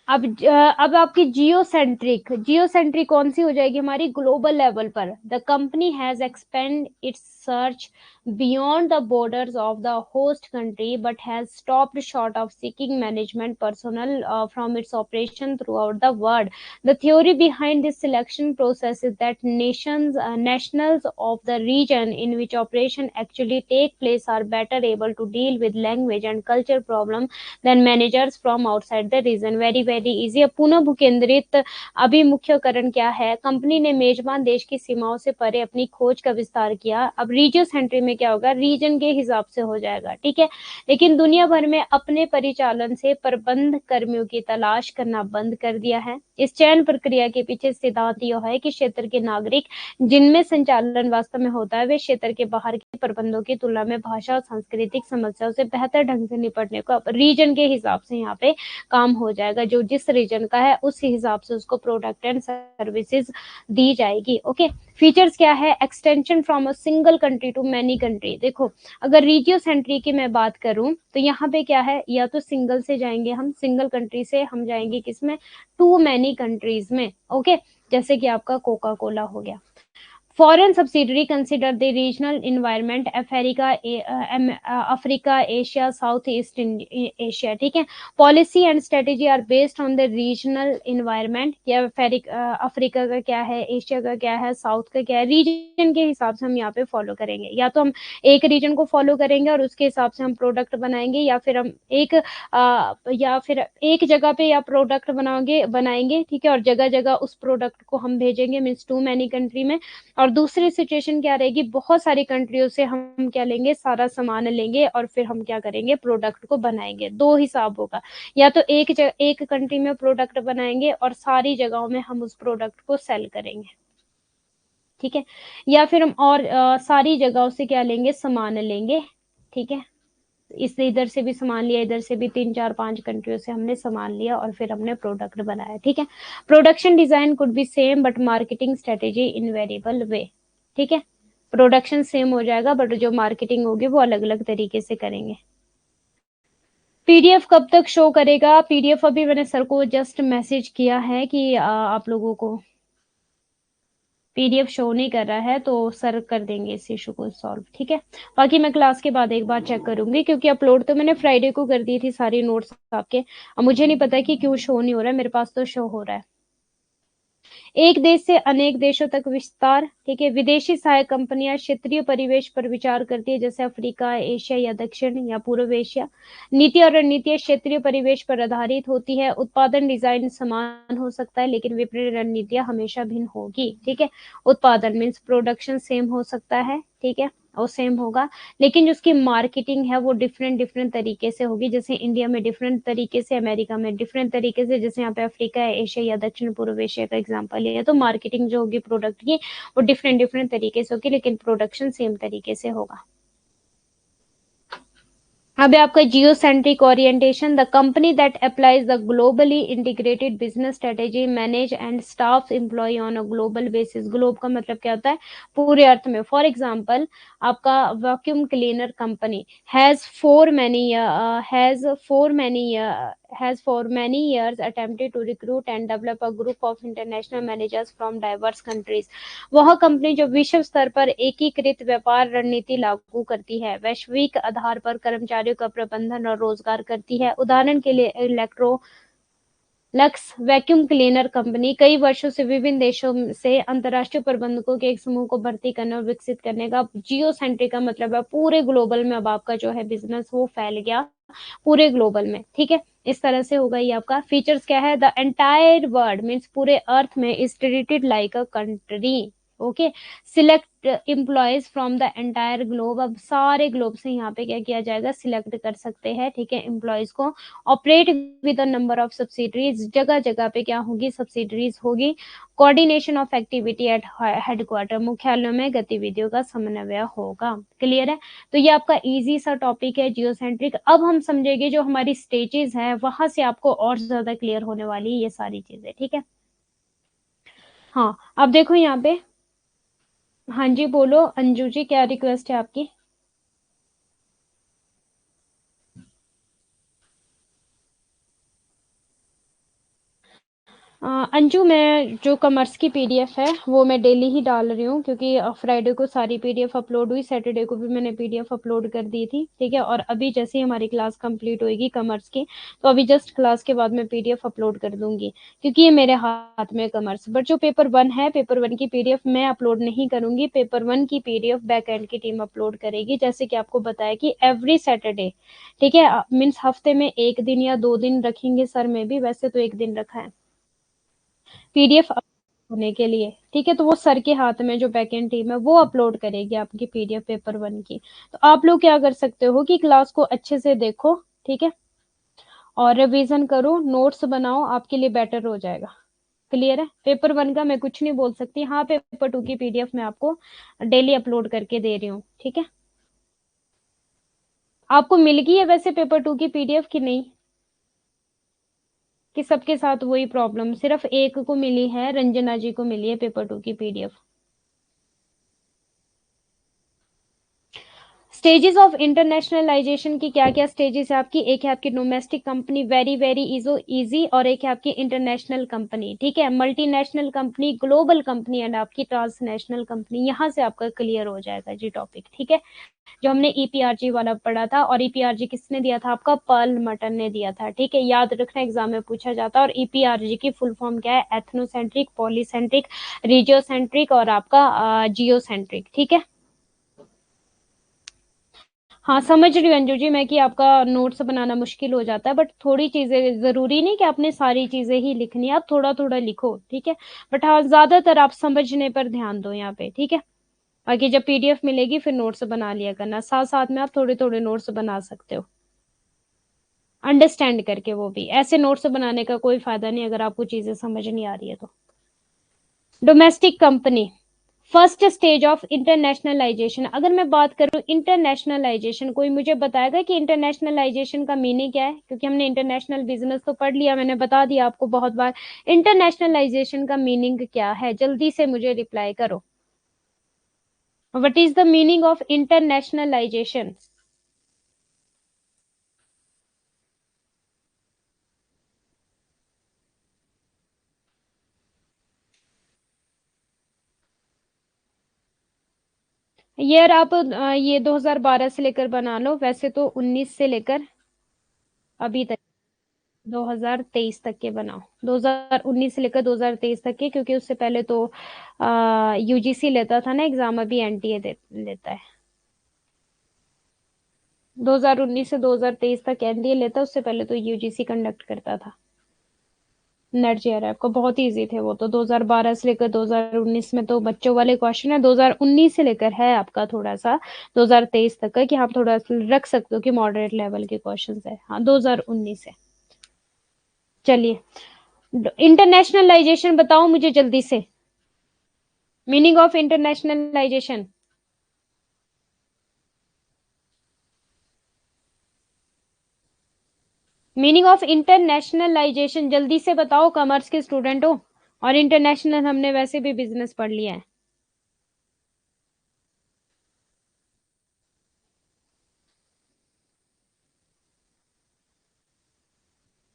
Speaker 1: अब आपकी जियोसेंट्रिक कौन सी हो जाएगी हमारी, ग्लोबल लेवल पर। The company has expand it's search beyond the borders of the host country but has stopped short of seeking management personal from its operation through out the world. The theory behind this selection process is that nationals of the region in which operation actually take place are better able to deal with language and culture problem than managers from outside the region। Very very easy. पुनः भूकेंद्रित अभिमुख्यकरण क्या है, company ने मेजबान देश की सीमाओं से परे अपनी खोज का विस्तार किया। अब रीजियो सेंट्री में क्या होगा, रीजन के हिसाब से हो जाएगा, ठीक है। लेकिन दुनिया भर में अपने परिचालन से प्रबंध कर्मियों की तलाश करना बंद कर दिया है। इस चयन प्रक्रिया के पीछे सिद्धांत यह है कि क्षेत्र के नागरिक जिनमें संचालन वास्तव में होता है वे क्षेत्र के बाहर के प्रबंधों की तुलना में भाषा और सांस्कृतिक समस्याओं से बेहतर ढंग से निपटने को, रीजन के हिसाब से यहाँ पे काम हो जाएगा। जो जिस रीजन का है उस हिसाब से उसको प्रोडक्ट एंड सर्विसेज दी जाएगी। ओके, फीचर्स क्या है, extension from a single country to many country. देखो अगर रीजियो सेंट्री की मैं बात करूं तो यहाँ पे क्या है, या तो सिंगल से जाएंगे हम, सिंगल कंट्री से हम जाएंगे किसमें, टू मैनी कंट्रीज में। ओके, जैसे कि आपका कोका कोला हो गया। Foreign subsidiary consider the regional environment, Africa, Asia, South East Asia, ठीक है। Policy and strategy are based on the regional environment, या अफ्रीका का क्या है, एशिया का क्या है, साउथ का क्या है, रीजन के हिसाब से हम यहाँ पे फॉलो करेंगे। या तो हम एक रीजन को फॉलो करेंगे और उसके हिसाब से हम प्रोडक्ट बनाएंगे, या फिर हम एक जगह पे या प्रोडक्ट बनाएंगे, ठीक है, और जगह जगह उस प्रोडक्ट को हम भेजेंगे, मीन्स टू मैनी कंट्री में। और दूसरी सिचुएशन क्या रहेगी, बहुत सारी कंट्रियों से हम क्या लेंगे, सारा सामान लेंगे और फिर हम क्या करेंगे, प्रोडक्ट को बनाएंगे। दो हिसाब होगा, या तो एक कंट्री में प्रोडक्ट बनाएंगे और सारी जगहों में हम उस प्रोडक्ट को सेल करेंगे, ठीक है। या फिर हम और सारी जगहों से क्या लेंगे, सामान लेंगे, ठीक है। इससे इधर से भी सामान लिया, इधर से भी 3 4 5 कंट्रियों से हमने सामान लिया और फिर हमने प्रोडक्ट बनाया, ठीक है। Production design could be same but marketing strategy in variable way, ठीक है। प्रोडक्शन सेम हो जाएगा बट जो मार्केटिंग होगी वो अलग अलग तरीके से करेंगे। पीडीएफ कब तक शो करेगा, पीडीएफ अभी मैंने सर को जस्ट मैसेज किया है कि आप लोगों को पीडीएफ शो नहीं कर रहा है तो सर कर देंगे इस इशू को सॉल्व, ठीक है। बाकी मैं क्लास के बाद एक बार चेक करूंगी, क्योंकि अपलोड तो मैंने फ्राइडे को कर दी थी सारी नोट्स आपके। अब मुझे नहीं पता कि क्यों शो नहीं हो रहा है, मेरे पास तो शो हो रहा है। एक देश से अनेक देशों तक विस्तार, ठीक है। विदेशी सहायक कंपनियां क्षेत्रीय परिवेश पर विचार करती है, जैसे अफ्रीका, एशिया या दक्षिण या पूर्व एशिया। नीति और रणनीतियां क्षेत्रीय परिवेश पर आधारित होती है। उत्पादन डिजाइन समान हो सकता है लेकिन विपणन रणनीतियां हमेशा भिन्न होगी, ठीक है। उत्पादन मीन्स प्रोडक्शन सेम हो सकता है, ठीक है। वो सेम होगा, लेकिन जो उसकी मार्केटिंग है वो डिफरेंट डिफरेंट तरीके से होगी। जैसे इंडिया में डिफरेंट तरीके से, अमेरिका में डिफरेंट तरीके से, जैसे यहाँ पे अफ्रीका है, एशिया या दक्षिण पूर्व एशिया का एग्जांपल है, तो मार्केटिंग जो होगी प्रोडक्ट की वो डिफरेंट डिफरेंट तरीके से होगी, लेकिन प्रोडक्शन सेम तरीके से होगा। अब है आपका geocentric orientation, the company that applies the globally integrated business strategy, manage and staff employ on a global basis. Globe का मतलब क्या होता है, पूरे अर्थ में। फॉर एग्जांपल आपका vacuum cleaner company has for many has for many has for many years attempted to recruit and develop a group of international managers from diverse countries। वह company जो विश्व स्तर पर एकीकृत व्यापार रणनीति लागू करती है, वैश्विक आधार पर कर्मचारियों का प्रबंधन और रोजगार करती है। उदाहरण के लिए लक्स वैक्यूम क्लीनर कंपनी कई वर्षों से विभिन्न देशों से अंतर्राष्ट्रीय प्रबंधकों के एक समूह को भर्ती करने और विकसित करने का। जियो सेंट्रिक का मतलब है पूरे ग्लोबल में अब आपका जो है बिजनेस वो फैल गया पूरे ग्लोबल में, ठीक है। इस तरह से होगा ये आपका। फीचर्स क्या है, द एंटायर वर्ल्ड मीन्स पूरे अर्थ में is treated like a country. Okay, select employees from the entire globe. अब सारे ग्लोब से यहाँ पे क्या किया जाएगा, सिलेक्ट कर सकते हैं, ठीक है, एम्प्लॉयज को। Operate with a number of subsidiaries, जगह जगह पे क्या होगी, सब्सिडरीज होगी। Coordination of activity at headquarter, मुख्यालयों में गतिविधियों का समन्वय होगा। क्लियर है। तो ये आपका इजी सा टॉपिक है जियोसेंट्रिक। अब हम समझेंगे जो हमारी स्टेजेस है, वहां से आपको और ज्यादा क्लियर होने वाली है ये सारी चीजें, ठीक है। हाँ, अब देखो यहाँ पे। हाँ जी बोलो अंजू जी, क्या रिक्वेस्ट है आपकी। अंजू, मैं जो कॉमर्स की पीडीएफ है वो मैं डेली ही डाल रही हूँ, क्योंकि फ्राइडे को सारी पीडीएफ अपलोड हुई, सैटरडे को भी मैंने पीडीएफ अपलोड कर दी थी, ठीक है। और अभी जैसे ही हमारी क्लास कंप्लीट होगी कॉमर्स की, तो अभी जस्ट क्लास के बाद मैं पीडीएफ अपलोड कर दूंगी, क्योंकि ये मेरे हाथ में कॉमर्स। बट जो पेपर वन है, पेपर वन की पीडीएफ मैं अपलोड नहीं करूंगी, पेपर वन की पीडीएफ बैक एंड की टीम अपलोड करेगी। जैसे कि आपको बताया कि एवरी सैटरडे, ठीक है, मीन्स हफ्ते में एक दिन या 2 दिन रखेंगे सर, में भी वैसे तो एक दिन रखा है पीडीएफ होने के लिए, ठीक है। तो वो सर के हाथ में जो बैकएंड टीम है वो अपलोड करेगी आपकी पीडीएफ पेपर वन की। तो आप लोग क्या कर सकते हो कि क्लास को अच्छे से देखो, ठीक है, और रिवीजन करो, नोट्स बनाओ, आपके लिए बेटर हो जाएगा। क्लियर है। पेपर वन का मैं कुछ नहीं बोल सकती, हाँ पेपर टू की पीडीएफ मैं आपको डेली अपलोड करके दे रही हूँ, ठीक है। आपको मिल गई है वैसे पेपर टू की पीडीएफ की नहीं, कि सबके साथ वही प्रॉब्लम, सिर्फ एक को मिली है, रंजना जी को मिली है पेपर टू की पीडीएफ। स्टेजेस ऑफ इंटरनेशनलाइजेशन की क्या क्या स्टेजेस है आपकी, एक है आपकी डोमेस्टिक कंपनी, वेरी वेरी इजो इजी, और एक है आपकी इंटरनेशनल कंपनी, ठीक है, multinational company, global company, and आपकी ट्रांसनेशनल कंपनी। यहाँ से आपका क्लियर हो जाएगा जी टॉपिक, ठीक है। जो हमने ईपीआरजी वाला पढ़ा था, और ईपीआरजी किसने दिया था, आपका पर्ल मटन ने दिया था, ठीक है, याद रखना एग्जाम में पूछा जाता है। और ईपीआरजी की फुल फॉर्म क्या है, एथनोसेंट्रिक, पॉलीसेंट्रिक, रीजियोसेंट्रिक और आपका जियोसेंट्रिक, ठीक है। हाँ समझ रही हूँ अंजू जी मैं, कि आपका नोट्स बनाना मुश्किल हो जाता है, बट थोड़ी चीजें, जरूरी नहीं कि आपने सारी चीजें ही लिखनी है, आप थोड़ा थोड़ा लिखो, ठीक है। बट हाँ, ज्यादातर आप समझने पर ध्यान दो यहाँ पे, ठीक है। बाकी जब पीडीएफ मिलेगी फिर नोट्स बना लिया करना, साथ साथ में आप थोड़े थोड़े नोट्स बना सकते हो, अंडरस्टैंड करके। वो भी ऐसे नोट्स बनाने का कोई फायदा नहीं अगर आपको चीजें समझ नहीं आ रही है तो। Domestic company, first stage of internationalisation. अगर मैं बात करूं इंटरनेशनलाइजेशन, कोई मुझे बताएगा कि इंटरनेशनलाइजेशन का मीनिंग क्या है, क्योंकि हमने इंटरनेशनल बिजनेस तो पढ़ लिया, मैंने बता दिया आपको बहुत बार। इंटरनेशनलाइजेशन का मीनिंग क्या है, जल्दी से मुझे रिप्लाई करो। What is the meaning of internationalisation. Year आप ये 2012 से लेकर बना लो, वैसे तो 19 से लेकर अभी तक 2023 तक के बनाओ, 2019 से लेकर 2023 तक के, क्योंकि उससे पहले तो यूजीसी लेता था ना एग्जाम, अभी एनटीए लेता है। 2019 से 2023 तक एनटीए लेता, उससे पहले तो यूजीसी कंडक्ट करता था। नेट जीआरएफ आपका बहुत इजी थे वो तो, 2012 से लेकर 2019 में तो बच्चों वाले क्वेश्चन है, 2019 से लेकर है आपका थोड़ा सा 2023 तक का, कि आप थोड़ा रख सकते हो कि मॉडरेट लेवल के क्वेश्चन है, हाँ 2019 से। चलिए, इंटरनेशनलाइजेशन बताओ मुझे जल्दी से, meaning of internationalisation. Meaning of internationalisation जल्दी से बताओ, कॉमर्स के स्टूडेंट हो, और इंटरनेशनल हमने वैसे भी बिजनेस पढ़ लिया है।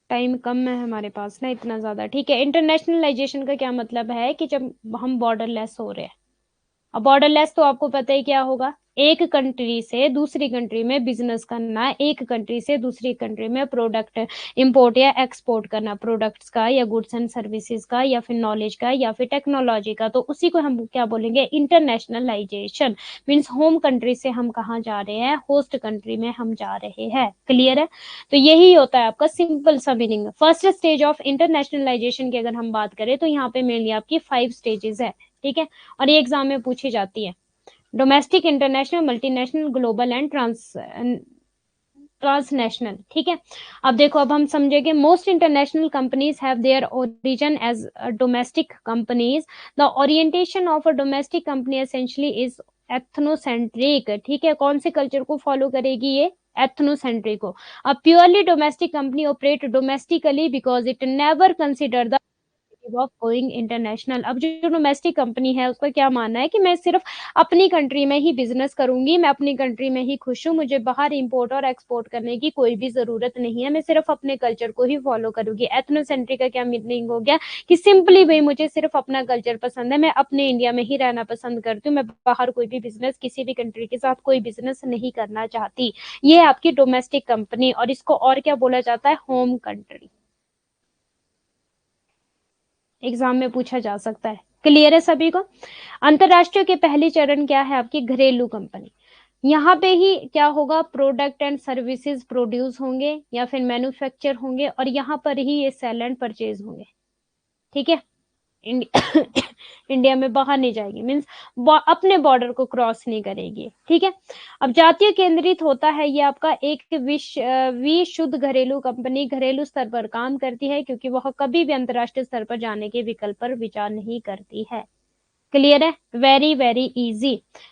Speaker 1: टाइम कम है हमारे पास ना इतना ज्यादा, ठीक है। इंटरनेशनलाइजेशन का क्या मतलब है कि जब हम बॉर्डरलेस हो रहे हैं। अब बॉर्डरलेस तो आपको पता ही क्या होगा, एक कंट्री से दूसरी कंट्री में बिजनेस करना, एक कंट्री से दूसरी कंट्री में प्रोडक्ट इंपोर्ट या एक्सपोर्ट करना, प्रोडक्ट्स का या गुड्स एंड सर्विसेज का या फिर नॉलेज का या फिर टेक्नोलॉजी का, तो उसी को हम क्या बोलेंगे, इंटरनेशनलाइजेशन। मीन्स होम कंट्री से हम कहाँ जा रहे हैं, होस्ट कंट्री में हम जा रहे हैं। क्लियर है? तो यही होता है आपका सिंपल सा meaning. First stage of internationalization की अगर हम बात करें तो यहाँ पे मेनली आपकी 5 स्टेजेस है, ठीक है, और ये एग्जाम में पूछी जाती है। Domestic, international, multinational, global and transnational, ठीक है। अब देखो, अब हम समझेंगे, most international companies have their origin as domestic companies. The orientation of a domestic company essentially is ethnocentric, ठीक है। कौन से कल्चर को फॉलो करेगी ये, एथनोसेंट्रिक को। A purely domestic company operate domestically because it never consider the of going international. अब जो डोमेस्टिक कंपनी है उसका क्या मानना है कि मैं सिर्फ अपनी कंट्री में ही बिजनेस करूंगी, मैं अपनी कंट्री में ही खुश हूँ, मुझे बाहर इंपोर्ट और एक्सपोर्ट करने की कोई भी जरूरत नहीं है, मैं सिर्फ अपने कल्चर को ही फॉलो करूंगी। एथनोसेंट्रिक का क्या मीनिंग हो गया कि सिंपली भाई मुझे सिर्फ अपना कल्चर पसंद है, मैं अपने इंडिया में ही रहना पसंद करती हूँ, मैं बाहर कोई भी बिजनेस किसी भी कंट्री के साथ कोई बिजनेस नहीं करना चाहती। ये है आपकी डोमेस्टिक कंपनी, और इसको और क्या बोला जाता है, होम कंट्री। एग्जाम में पूछा जा सकता है। क्लियर है सभी को? अंतरराष्ट्रीय के पहली चरण क्या है आपकी, घरेलू कंपनी। यहाँ पे ही क्या होगा, प्रोडक्ट एंड सर्विसेज प्रोड्यूस होंगे या फिर मैन्युफैक्चर होंगे, और यहाँ पर ही ये सेल एंड परचेज होंगे, ठीक है। इंडिया इंडिया में बाहर नहीं जाएगी, मीन्स अपने बॉर्डर को क्रॉस नहीं करेगी, ठीक है। अब जातीय केंद्रित होता है ये आपका एक विशुद्ध घरेलू कंपनी घरेलू स्तर पर काम करती है, क्योंकि वह कभी भी अंतरराष्ट्रीय स्तर पर जाने के विकल्प पर विचार नहीं करती है। क्लियर है? Very very easy.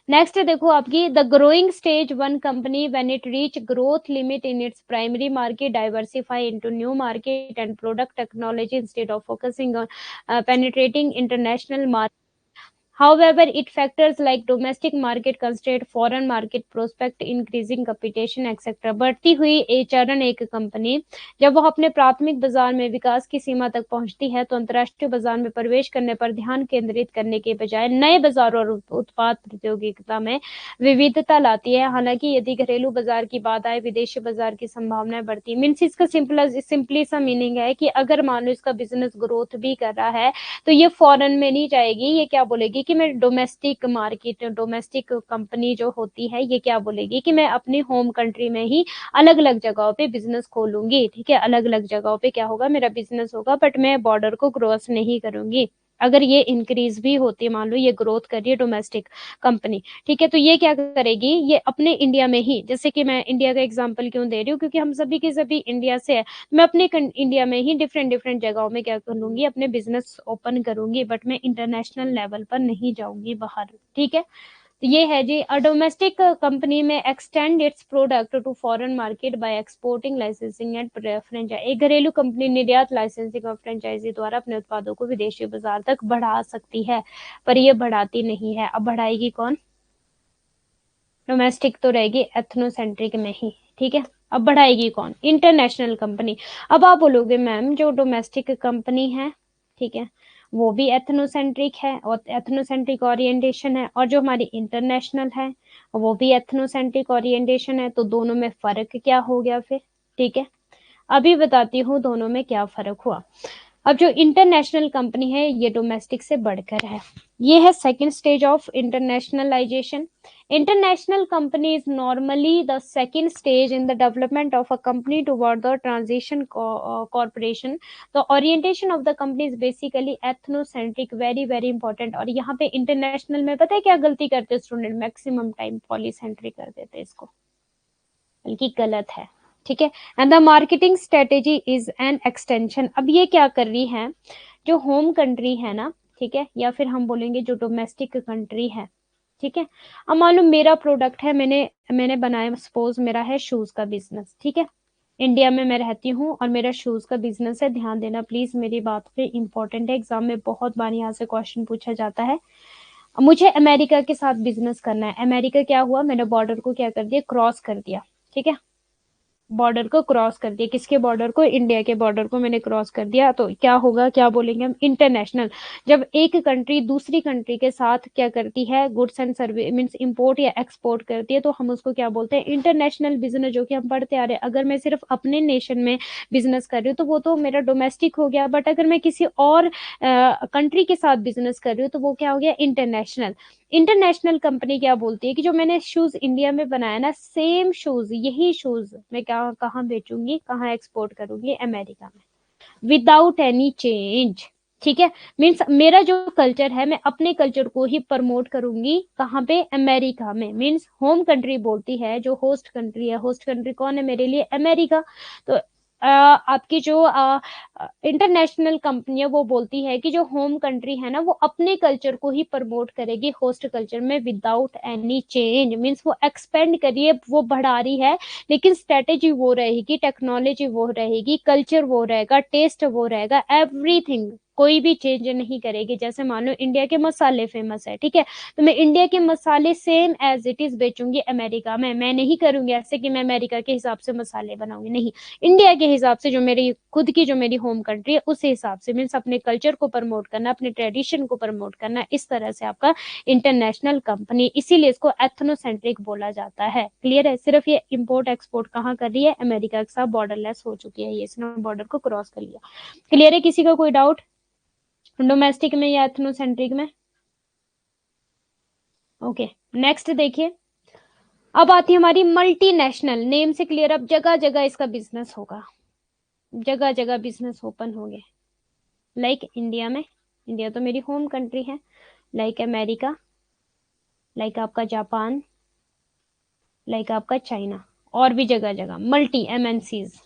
Speaker 1: नेक्स्ट देखो आपकी, the growing stage one company when it reach growth limit in its primary market diversify into new market and product technology instead of focusing on penetrating international market. However, it factors like domestic market constraint, foreign market prospect, increasing competition, etc. बढ़ती हुई चरण एक company जब वह अपने प्राथमिक बाजार में विकास की सीमा तक पहुंचती है तो अंतर्राष्ट्रीय बाजार में प्रवेश करने पर ध्यान केंद्रित करने के बजाय नए बाजारों और उत्पाद प्रतियोगिता में विविधता लाती है। हालांकि यदि घरेलू बाजार की बात आए, विदेशी बाजार की संभावनाएं बढ़ती है। मीन्स इसका सिंपली सा मीनिंग है कि अगर मान लो इसका बिजनेस ग्रोथ भी कर रहा है तो ये फॉरेन में नहीं जाएगी, ये क्या बोलेगी कि मैं डोमेस्टिक मार्केट, डोमेस्टिक कंपनी जो होती है ये क्या बोलेगी कि मैं अपनी होम कंट्री में ही अलग अलग जगहों पे बिजनेस खोलूंगी, ठीक है। अलग अलग जगहों पे क्या होगा, मेरा बिजनेस होगा, बट मैं बॉर्डर को क्रॉस नहीं करूंगी। अगर ये इंक्रीज भी होती है, मान लो ये ग्रोथ कर रही है डोमेस्टिक कंपनी, ठीक है, तो ये क्या करेगी, ये अपने इंडिया में ही, जैसे कि मैं इंडिया का एग्जांपल क्यों दे रही हूँ, क्योंकि हम सभी के सभी इंडिया से है, मैं अपने इंडिया में ही डिफरेंट डिफरेंट जगहों में क्या करूंगी, अपने बिजनेस ओपन करूंगी, बट मैं इंटरनेशनल लेवल पर नहीं जाऊंगी बाहर, ठीक है। तो ये है जी, अ डोमेस्टिक कंपनी में extend its product to foreign market by exporting, licensing and franchise. एक घरेलू कंपनी निर्यात, लाइसेंसिंग और फ्रेंचाइजी द्वारा अपने उत्पादों को विदेशी बाजार तक बढ़ा सकती है, पर ये बढ़ाती नहीं है। अब बढ़ाएगी कौन, डोमेस्टिक तो रहेगी एथनोसेंट्रिक में ही, ठीक है। अब बढ़ाएगी कौन, इंटरनेशनल कंपनी। अब आप बोलोगे मैम जो डोमेस्टिक कंपनी है, ठीक है, वो भी एथनोसेंट्रिक है और एथनोसेंट्रिक ओरिएंटेशन है, और जो हमारी इंटरनेशनल है वो भी एथनोसेंट्रिक ओरिएंटेशन है, तो दोनों में फर्क क्या हो गया फिर, ठीक है। अभी बताती हूँ दोनों में क्या फर्क हुआ। अब जो इंटरनेशनल कंपनी है ये डोमेस्टिक से बढ़कर है। ये है second stage of internationalisation. International company is normally the second stage in the development of a company toward the transition corporation. The orientation of the company is basically ethnocentric, very very important. और यहाँ पे international में पता है क्या गलती करते student, maximum time polycentric कर देते इसको, बल्कि गलत है, ठीक है। And the marketing strategy is an extension. अब ये क्या कर रही है, जो होम कंट्री है ना, ठीक है, या फिर हम बोलेंगे जो डोमेस्टिक कंट्री है, ठीक है। अब मान लो मेरा प्रोडक्ट है, मैंने बनाया, सपोज मेरा है शूज का बिजनेस, ठीक है। इंडिया में मैं रहती हूँ और मेरा शूज का बिजनेस है। ध्यान देना प्लीज, मेरी बात पे इंपॉर्टेंट है, एग्जाम में बहुत बार यहाँ से क्वेश्चन पूछा जाता है। मुझे अमेरिका के साथ बिजनेस करना है। अमेरिका क्या हुआ, मैंने बॉर्डर को क्या कर दिया, क्रॉस कर दिया, ठीक है। बॉर्डर को क्रॉस कर दिया, किसके बॉर्डर को, इंडिया के बॉर्डर को मैंने क्रॉस कर दिया, तो क्या होगा, क्या बोलेंगे हम, इंटरनेशनल। जब एक कंट्री दूसरी कंट्री के साथ क्या करती है, goods and service means import या एक्सपोर्ट करती है, तो हम उसको क्या बोलते हैं, इंटरनेशनल बिजनेस, जो कि हम पढ़ते आ रहे हैं। अगर मैं सिर्फ अपने नेशन में बिजनेस कर रही हूँ तो वो तो मेरा डोमेस्टिक हो गया, बट अगर मैं किसी और कंट्री के साथ बिजनेस कर रही हूँ तो वो क्या हो गया, इंटरनेशनल। इंटरनेशनल कंपनी क्या बोलती है कि जो मैंने शूज इंडिया में बनाया ना, सेम शूज, यही शूज मैं क्या कहाँ बेचूंगी, कहाँ एक्सपोर्ट करूंगी, अमेरिका में, विदाउट एनी चेंज, ठीक है। मीन्स मेरा जो कल्चर है, मैं अपने कल्चर को ही प्रमोट करूंगी, कहाँ पे, अमेरिका में। मीन्स होम कंट्री बोलती है, जो होस्ट कंट्री है, होस्ट कंट्री कौन है मेरे लिए, अमेरिका। तो आपकी जो इंटरनेशनल कंपनी है वो बोलती है कि जो होम कंट्री है ना, वो अपने कल्चर को ही प्रमोट करेगी होस्ट कल्चर में, विदाउट एनी चेंज। मीन्स वो एक्सपेंड करिए, वो बढ़ा रही है, लेकिन स्ट्रेटेजी वो रहेगी, टेक्नोलॉजी वो रहेगी, कल्चर वो रहेगा, टेस्ट वो रहेगा, एवरीथिंग कोई भी चेंज नहीं करेगी। जैसे मान लो इंडिया के मसाले फेमस है, ठीक है, तो मैं इंडिया के मसाले सेम एज इट इज बेचूंगी अमेरिका में। मैं नहीं करूंगी ऐसे कि मैं अमेरिका के हिसाब से मसाले बनाऊंगी, नहीं, इंडिया के हिसाब से, जो मेरी खुद की जो मेरी होम कंट्री है उस हिसाब से। मीन्स अपने कल्चर को प्रमोट करना, अपने ट्रेडिशन को प्रमोट करना, इस तरह से आपका इंटरनेशनल कंपनी, इसीलिए इसको एथनोसेंट्रिक बोला जाता है। क्लियर है, सिर्फ ये इंपोर्ट एक्सपोर्ट कहाँ कर रही है, अमेरिका के साथ बॉर्डरलेस हो चुकी है, ये इसने बॉर्डर को क्रॉस कर लिया। क्लियर है, किसी का कोई डाउट डोमेस्टिक में या एथनोसेंट्रिक में? ओके, नेक्स्ट देखिए, अब आती है हमारी मल्टीनेशनल। नेम से क्लियर, अब जगह जगह इसका बिजनेस होगा, जगह जगह बिजनेस ओपन होंगे। लाइक इंडिया में, इंडिया तो मेरी होम कंट्री है, लाइक अमेरिका, लाइक आपका जापान, लाइक आपका चाइना, और भी जगह जगह मल्टी एमएनसीज।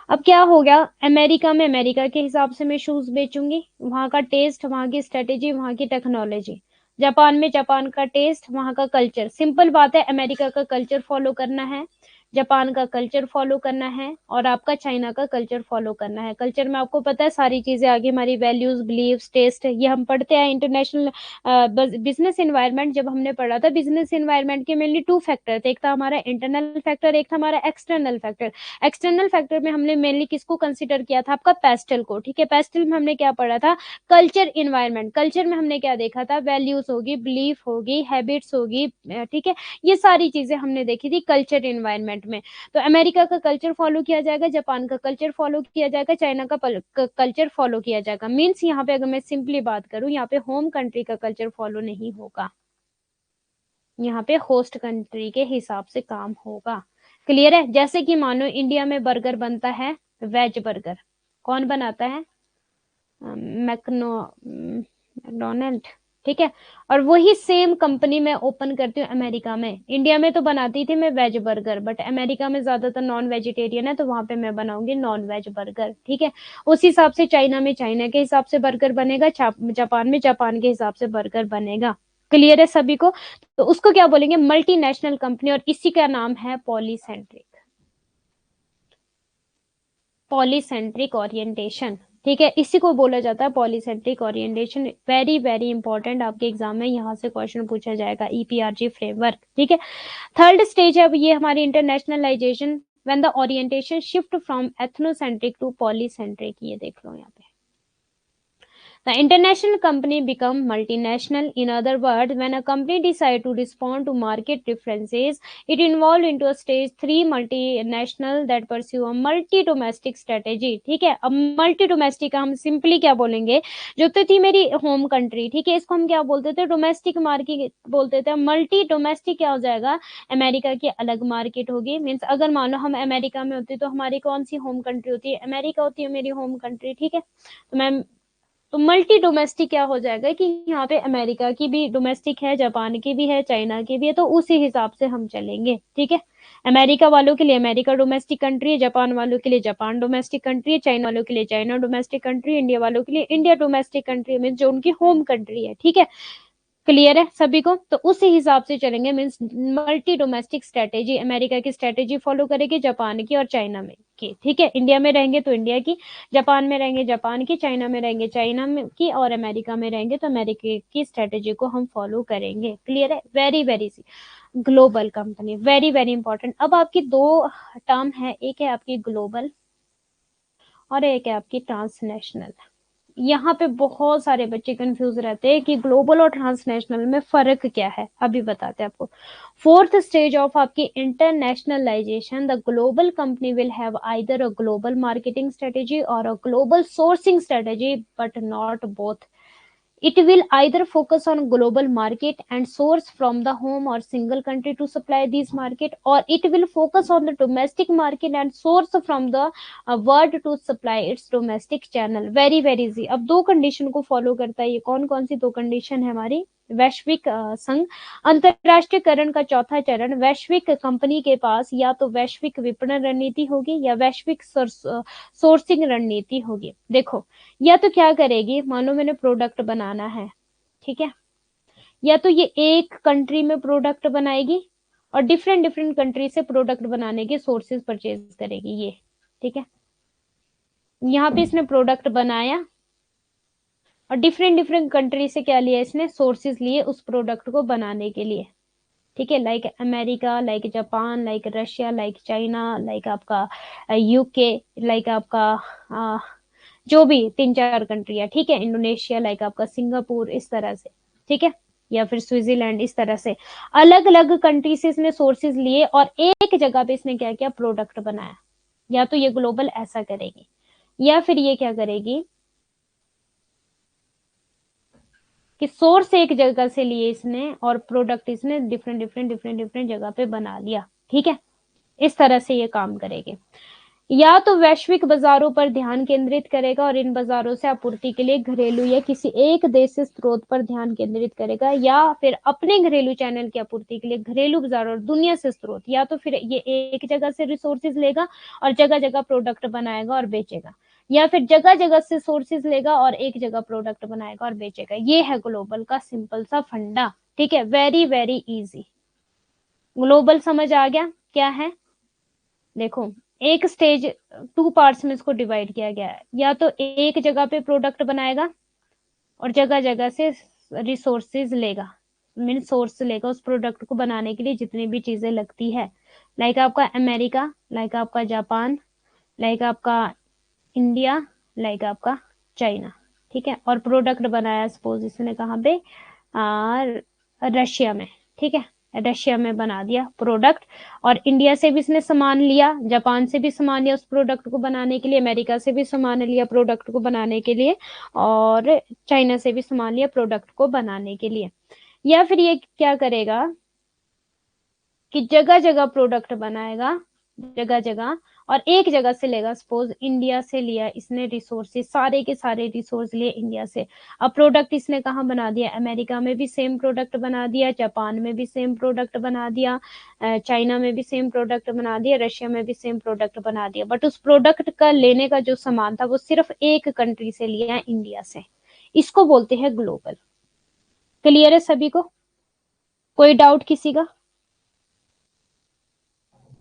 Speaker 1: अब क्या हो गया, अमेरिका में अमेरिका के हिसाब से मैं शूज बेचूंगी, वहां का टेस्ट, वहां की स्ट्रेटेजी, वहां की टेक्नोलॉजी। जापान में जापान का टेस्ट, वहां का कल्चर। सिंपल बात है, अमेरिका का कल्चर फॉलो करना है, जापान का कल्चर फॉलो करना है, और आपका चाइना का कल्चर फॉलो करना है। कल्चर में आपको पता है सारी चीजें आगे, हमारी वैल्यूज, बिलीव्स, टेस्ट, ये हम पढ़ते हैं। इंटरनेशनल बिजनेस इन्वायरमेंट जब हमने पढ़ा था, बिजनेस इन्वायरमेंट के मेनली टू फैक्टर थे, एक था हमारा इंटरनल फैक्टर, एक था हमारा एक्सटर्नल फैक्टर। एक्सटर्नल फैक्टर में हमने मेनली किसको कंसिडर किया था, आपका पेस्टल को, ठीक है। पेस्टल में हमने क्या पढ़ा था, कल्चर इन्वायरमेंट। कल्चर में हमने क्या देखा था, वैल्यूज होगी, बिलीफ होगी, हैबिट्स होगी, ठीक है, ये सारी चीजें हमने देखी थी कल्चर इन्वायरमेंट में। तो अमेरिका का कल्चर फॉलो किया जाएगा, जापान का कल्चर फॉलो किया जाएगा, चाइना का कल्चर फॉलो किया जाएगा। मीन्स यहाँ पे अगर मैं सिंपली बात करूं, यहाँ पे होम कंट्री का कल्चर फॉलो नहीं होगा, यहाँ पे होस्ट कंट्री के हिसाब से काम होगा। क्लियर है, जैसे कि मानो इंडिया में बर्गर बनता है, वेज बर्गर, कौन बनाता है, मैकडोनल्ड, ठीक है। और वही सेम कंपनी मैं ओपन करती हूँ अमेरिका में। इंडिया में तो बनाती थी मैं वेज बर्गर, बट अमेरिका में ज्यादातर नॉन वेजिटेरियन है, तो वहां पे मैं बनाऊंगी नॉन वेज बर्गर, ठीक है। उस हिसाब से चाइना में चाइना के हिसाब से बर्गर बनेगा, जापान में जापान के हिसाब से बर्गर बनेगा। क्लियर है सभी को? तो उसको क्या बोलेंगे, मल्टीनेशनल कंपनी, और इसी का नाम है पॉलीसेंट्रिक, पॉलीसेंट्रिक ओरिएंटेशन, ठीक है। इसी को बोला जाता है polycentric orientation. Very very important, आपके एग्जाम में यहाँ से क्वेश्चन पूछा जाएगा, ईपीआरजी फ्रेमवर्क, ठीक है। थर्ड स्टेज है अब ये हमारी internationalisation, when the orientation shift from ethnocentric to polycentric. ये देख लो यहाँ पे, The international company become multinational. In other words, when a company decide to respond to market preferences, it involved into a stage 3 multinational that pursue a multi domestic strategy. ठीक है, अब multi domestic हम simply क्या बोलेंगे, जो तो थी मेरी होम कंट्री, ठीक है, इसको हम क्या बोलते थे, डोमेस्टिक मार्केट बोलते थे। मल्टी डोमेस्टिक क्या हो जाएगा, अमेरिका की अलग मार्केट होगी। मीन्स अगर मान लो हम अमेरिका में होती तो हमारी कौन सी होम कंट्री होती है, अमेरिका होती है मेरी होम कंट्री, ठीक है। तो मैं तो मल्टी डोमेस्टिक क्या हो जाएगा कि यहाँ पे अमेरिका की भी डोमेस्टिक है, जापान की भी है, चाइना की भी है, तो उसी हिसाब से हम चलेंगे, ठीक है। अमेरिका वालों के लिए अमेरिका डोमेस्टिक कंट्री है, जापान वालों के लिए जापान डोमेस्टिक कंट्री है, चाइना वालों के लिए चाइना डोमेस्टिक कंट्री, इंडिया वालों के लिए इंडिया डोमेस्टिक कंट्री, मीन जो उनकी होम कंट्री है, ठीक है। क्लियर है सभी को, तो उसी हिसाब से चलेंगे। Means multi domestic strategy, America की स्ट्रेटेजी फॉलो करेगी, जापान की और चाइना में की, ठीक है। इंडिया में रहेंगे तो इंडिया की, जापान में रहेंगे जापान की, चाइना में रहेंगे चाइना में की, और अमेरिका में रहेंगे तो अमेरिका की स्ट्रेटेजी को हम फॉलो करेंगे। क्लियर है, very very see. Global company very very important. अब आपकी दो टर्म है, एक है आपकी ग्लोबल और एक है आपकी ट्रांसनेशनल। यहाँ पे बहुत सारे बच्चे कंफ्यूज रहते हैं कि ग्लोबल और ट्रांसनेशनल में फर्क क्या है, अभी बताते हैं आपको। फोर्थ स्टेज ऑफ आपकी internationalization, the global company will have either a global marketing strategy or a global sourcing strategy, but not both. It will either focus on global market and source from the home or single country to supply these market, or it will focus on the domestic market and source from the world to supply its domestic channel. Very very easy। अब दो condition को follow करता है ये, कौन कौन सी दो condition है हमारी, वैश्विक संघ अंतरराष्ट्रीयकरण का चौथा चरण, वैश्विक कंपनी के पास या तो वैश्विक विपणन रणनीति होगी या वैश्विक सोर्सिंग रणनीति होगी। देखो, या तो क्या करेगी, मान लो मैंने प्रोडक्ट बनाना है, ठीक है, या तो ये एक कंट्री में प्रोडक्ट बनाएगी और डिफरेंट डिफरेंट कंट्री से प्रोडक्ट बनाने के सोर्सेज परचेज करेगी ये, ठीक है। यहाँ पे इसने प्रोडक्ट बनाया और डिफरेंट डिफरेंट कंट्री से क्या लिया इसने, सोर्सेज लिए उस प्रोडक्ट को बनाने के लिए, ठीक है। Like America, like Japan, like Russia, like China, like आपका यूके, लाइक आपका जो भी 3-4 कंट्री है, ठीक है, इंडोनेशिया, लाइक आपका सिंगापुर, इस तरह से, ठीक है, या फिर स्विट्जरलैंड, इस तरह से अलग अलग कंट्री से इसने सोर्सेज लिए और एक जगह पे इसने क्या किया, प्रोडक्ट बनाया। या तो ये ग्लोबल ऐसा करेगी, या फिर ये क्या करेगी कि सोर्स एक जगह से लिए इसने और प्रोडक्ट इसने डिफरेंट डिफरेंट डिफरेंट डिफरेंट जगह पे बना लिया, ठीक है। इस तरह से ये काम करेगी। या तो वैश्विक बाजारों पर ध्यान केंद्रित करेगा और इन बाजारों से आपूर्ति के लिए घरेलू या किसी एक देश से स्रोत पर ध्यान केंद्रित करेगा, या फिर अपने घरेलू चैनल की आपूर्ति के लिए घरेलू बाजार और दुनिया से स्रोत, या तो फिर ये एक जगह से रिसोर्सेज लेगा और जगह जगह प्रोडक्ट बनाएगा और बेचेगा, या फिर जगह जगह से सोर्सेज लेगा और एक जगह प्रोडक्ट बनाएगा और बेचेगा। ये है ग्लोबल का सिंपल सा फंडा, ठीक है, वेरी वेरी इजी। ग्लोबल समझ आ गया क्या है। देखो, एक स्टेज 2 पार्ट्स में इसको डिवाइड किया गया है, या तो एक जगह पे प्रोडक्ट बनाएगा और जगह जगह से रिसोर्सेज लेगा, मीन सोर्स लेगा उस प्रोडक्ट को बनाने के लिए जितनी भी चीजें लगती है, लाइक आपका अमेरिका, लाइक आपका जापान, लाइक आपका इंडिया, लाइक आपका चाइना, ठीक है। और प्रोडक्ट बनाया सपोज इसने कहाँ पे, रशिया में, ठीक है, रशिया में बना दिया प्रोडक्ट, और इंडिया से भी इसने सामान लिया, जापान से भी सामान लिया उस प्रोडक्ट को बनाने के लिए, अमेरिका से भी सामान लिया प्रोडक्ट को बनाने के लिए, और चाइना से भी सामान लिया प्रोडक्ट को बनाने के लिए। या फिर ये क्या करेगा कि जगह जगह प्रोडक्ट बनाएगा, जगह जगह, और एक जगह से लेगा, सपोज इंडिया से लिया इसने रिसोर्सेज, सारे के सारे रिसोर्स लिए इंडिया से। अब प्रोडक्ट इसने कहाँ बना दिया, अमेरिका में भी सेम प्रोडक्ट बना दिया, जापान में भी सेम प्रोडक्ट बना दिया, चाइना में भी सेम प्रोडक्ट बना दिया, रशिया में भी सेम प्रोडक्ट बना दिया, बट उस प्रोडक्ट का लेने का जो सामान था वो सिर्फ एक कंट्री से लिया, इंडिया से। इसको बोलते हैं ग्लोबल। क्लियर है सभी को, कोई डाउट किसी का,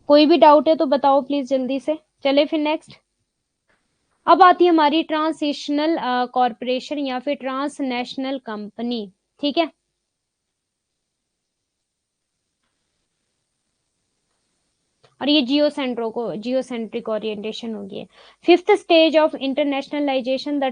Speaker 1: कोई भी डाउट है तो बताओ प्लीज जल्दी से। चले फिर नेक्स्ट। अब आती है हमारी ट्रांसनेशनल कॉरपोरेशन या फिर ट्रांसनेशनल कंपनी, ठीक है। और ये जियोसेंट्रिक ओरिएंटेशन होगी। Fifth stage of internationalization, the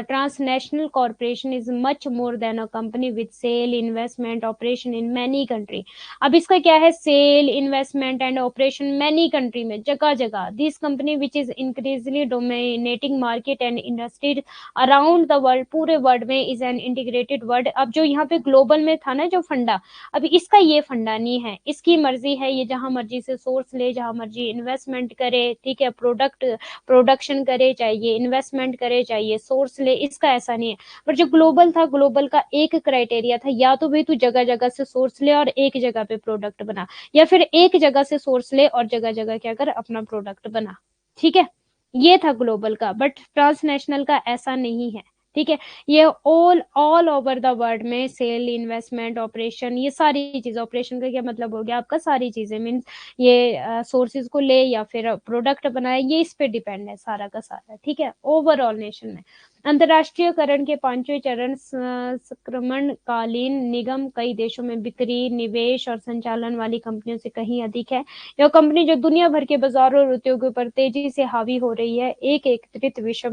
Speaker 1: transnational corporation is much more than a company with sale investment operation in many country. अब इसका क्या है, sale investment and operation many country में, जगह जगह। This company which is increasingly dominating market and industry around the world, पूरे world में, is an integrated world. अब जो यहाँ पे ग्लोबल में था ना जो फंडा, अभी इसका ये फंडा नहीं है, इसकी मर्जी है, ये जहां मर्जी से सोर्स ले, जहां मर्जी इन्वेस्टमेंट करे, ठीक है, प्रोडक्शन करे, चाहे ये इन्वेस्टमेंट करे, चाहे ये सोर्स ले, इसका ऐसा नहीं है। पर जो ग्लोबल था, ग्लोबल का एक क्राइटेरिया था, या तो भाई तू जगह जगह से सोर्स ले और एक जगह पे प्रोडक्ट बना, या फिर एक जगह से सोर्स ले और जगह जगह क्या कर, अपना प्रोडक्ट बना। ठीक है, ये था ग्लोबल का। बट ट्रांसनेशनल का ऐसा नहीं है। ठीक है, ये ऑल ओवर द वर्ल्ड में सेल इन्वेस्टमेंट ऑपरेशन, ये सारी चीजें, ऑपरेशन का क्या मतलब हो गया आपका, सारी चीजें मीन्स ये सोर्सेज को ले या फिर प्रोडक्ट बनाए, ये इस पे डिपेंड है सारा का सारा। ठीक है, ओवरऑल नेशन में अंतरराष्ट्रीयकरण के पांचवें चरण, संक्रमणकालीन निगम कई देशों में बिक्री, निवेश और संचालन वाली कंपनियों से कहीं अधिक है। यह कंपनी जो दुनिया भर के बाजारों और उद्योगों पर तेजी से हावी हो रही है, एक एकत्रित विश्व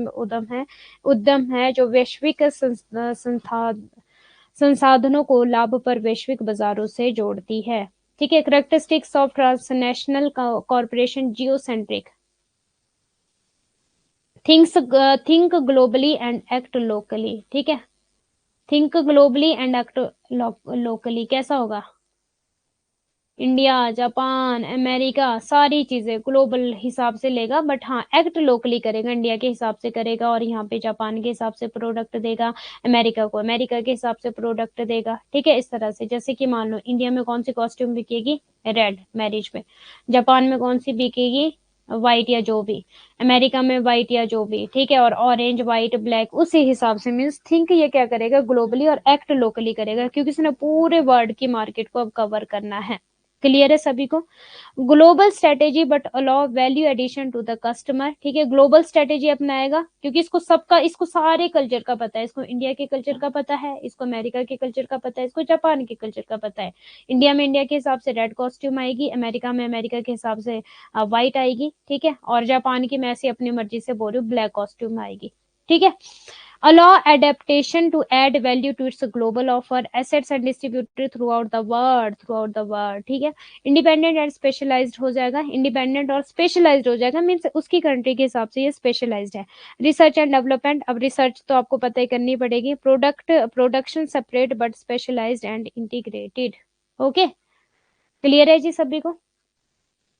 Speaker 1: उद्यम है जो वैश्विक संसाधनों को लाभ पर वैश्विक बाजारों से जोड़ती है। ठीक है, characteristics of transnational corporation, geocentric, think globally and act locally. ठीक है, think globally and act locally कैसा होगा, इंडिया, जापान, अमेरिका, सारी चीजें ग्लोबल हिसाब से लेगा, बट हाँ एक्ट लोकली करेगा, इंडिया के हिसाब से करेगा, और यहाँ पे जापान के हिसाब से प्रोडक्ट देगा, अमेरिका को अमेरिका के हिसाब से प्रोडक्ट देगा। ठीक है, इस तरह से, जैसे कि मान लो इंडिया में कौन सी कॉस्ट्यूम बिकेगी, रेड मैरिज में, जापान में कौन सी बिकेगी, व्हाइट या जो भी, अमेरिका में व्हाइट या जो भी, ठीक है, और ऑरेंज, व्हाइट, ब्लैक, उसी हिसाब से। मीन्स थिंक ये क्या करेगा, ग्लोबली, और एक्ट लोकली करेगा, क्योंकि इसने पूरे वर्ल्ड की मार्केट को अब कवर करना है। क्लियर है सभी को, global strategy but allow value addition to the customer. ठीक है, ग्लोबल स्ट्रेटेजी अपनाएगा क्योंकि इसको सबका, इसको सारे कल्चर का पता है, इसको इंडिया के कल्चर का पता है, इसको अमेरिका के कल्चर का पता है, इसको जापान के कल्चर का पता है। इंडिया में इंडिया के हिसाब से रेड कॉस्ट्यूम आएगी, अमेरिका में अमेरिका के हिसाब से व्हाइट आएगी। ठीक है, और जापान की मैं ऐसी अपनी मर्जी से बोल रही हूँ, ब्लैक कॉस्ट्यूम आएगी। ठीक है, allow adaptation to add value to its global offer, assets and distributed throughout the world। ठीक है, इंडिपेंडेंट एंड स्पेशलाइज्ड हो जाएगा, इंडिपेंडेंट और स्पेशलाइज्ड हो जाएगा, मीन्स उसकी कंट्री के हिसाब से ये स्पेशलाइज्ड है। रिसर्च एंड डेवलपमेंट, अब रिसर्च तो आपको पता ही करनी पड़ेगी, production separate but specialised and integrated. Okay, clear है जी सभी को,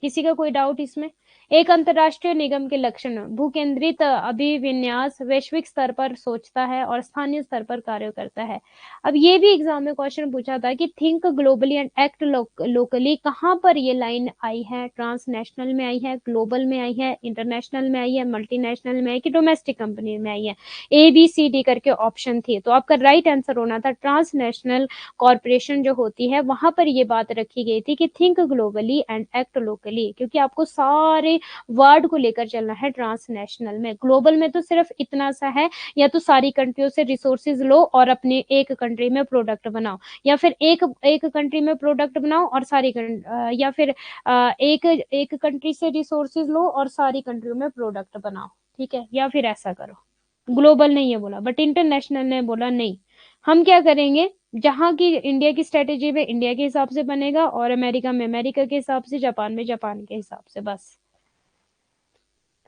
Speaker 1: किसी का कोई डाउट इसमें। एक अंतरराष्ट्रीय निगम के लक्षण, भूकेंद्रित अभिविन्यास, वैश्विक स्तर पर सोचता है और स्थानीय स्तर पर कार्य करता है। अब ये भी एग्जाम में क्वेश्चन पूछा था कि think globally and act locally, कहाँ पर ये लाइन आई है, ट्रांसनेशनल में आई है, ग्लोबल में आई है, इंटरनेशनल में आई है, मल्टीनेशनल में आई कि डोमेस्टिक कंपनी में आई है, ABCD करके ऑप्शन थे। तो आपका राइट आंसर होना था ट्रांसनेशनल कॉर्पोरेशन जो होती है, वहां पर ये बात रखी गई थी कि think globally and act locally, क्योंकि आपको सारे वर्ड को लेकर चलना है ट्रांसनेशनल में। ग्लोबल में तो सिर्फ इतना सा है, या तो सारी कंट्रियों से रिसोर्सेज लो और अपने एक कंट्री में प्रोडक्ट बनाओ, या फिर एक कंट्री में प्रोडक्ट बनाओ और या फिर एक कंट्री से रिसोर्सेज लो और सारी कंट्रियों में प्रोडक्ट बनाओ। ठीक है, या फिर ऐसा करो। ग्लोबल नहीं है बोला, बट इंटरनेशनल ने बोला नहीं, हम क्या करेंगे, जहां की इंडिया की स्ट्रेटेजी में इंडिया के हिसाब से बनेगा, और अमेरिका में अमेरिका के हिसाब से, जापान में जापान के हिसाब से, बस।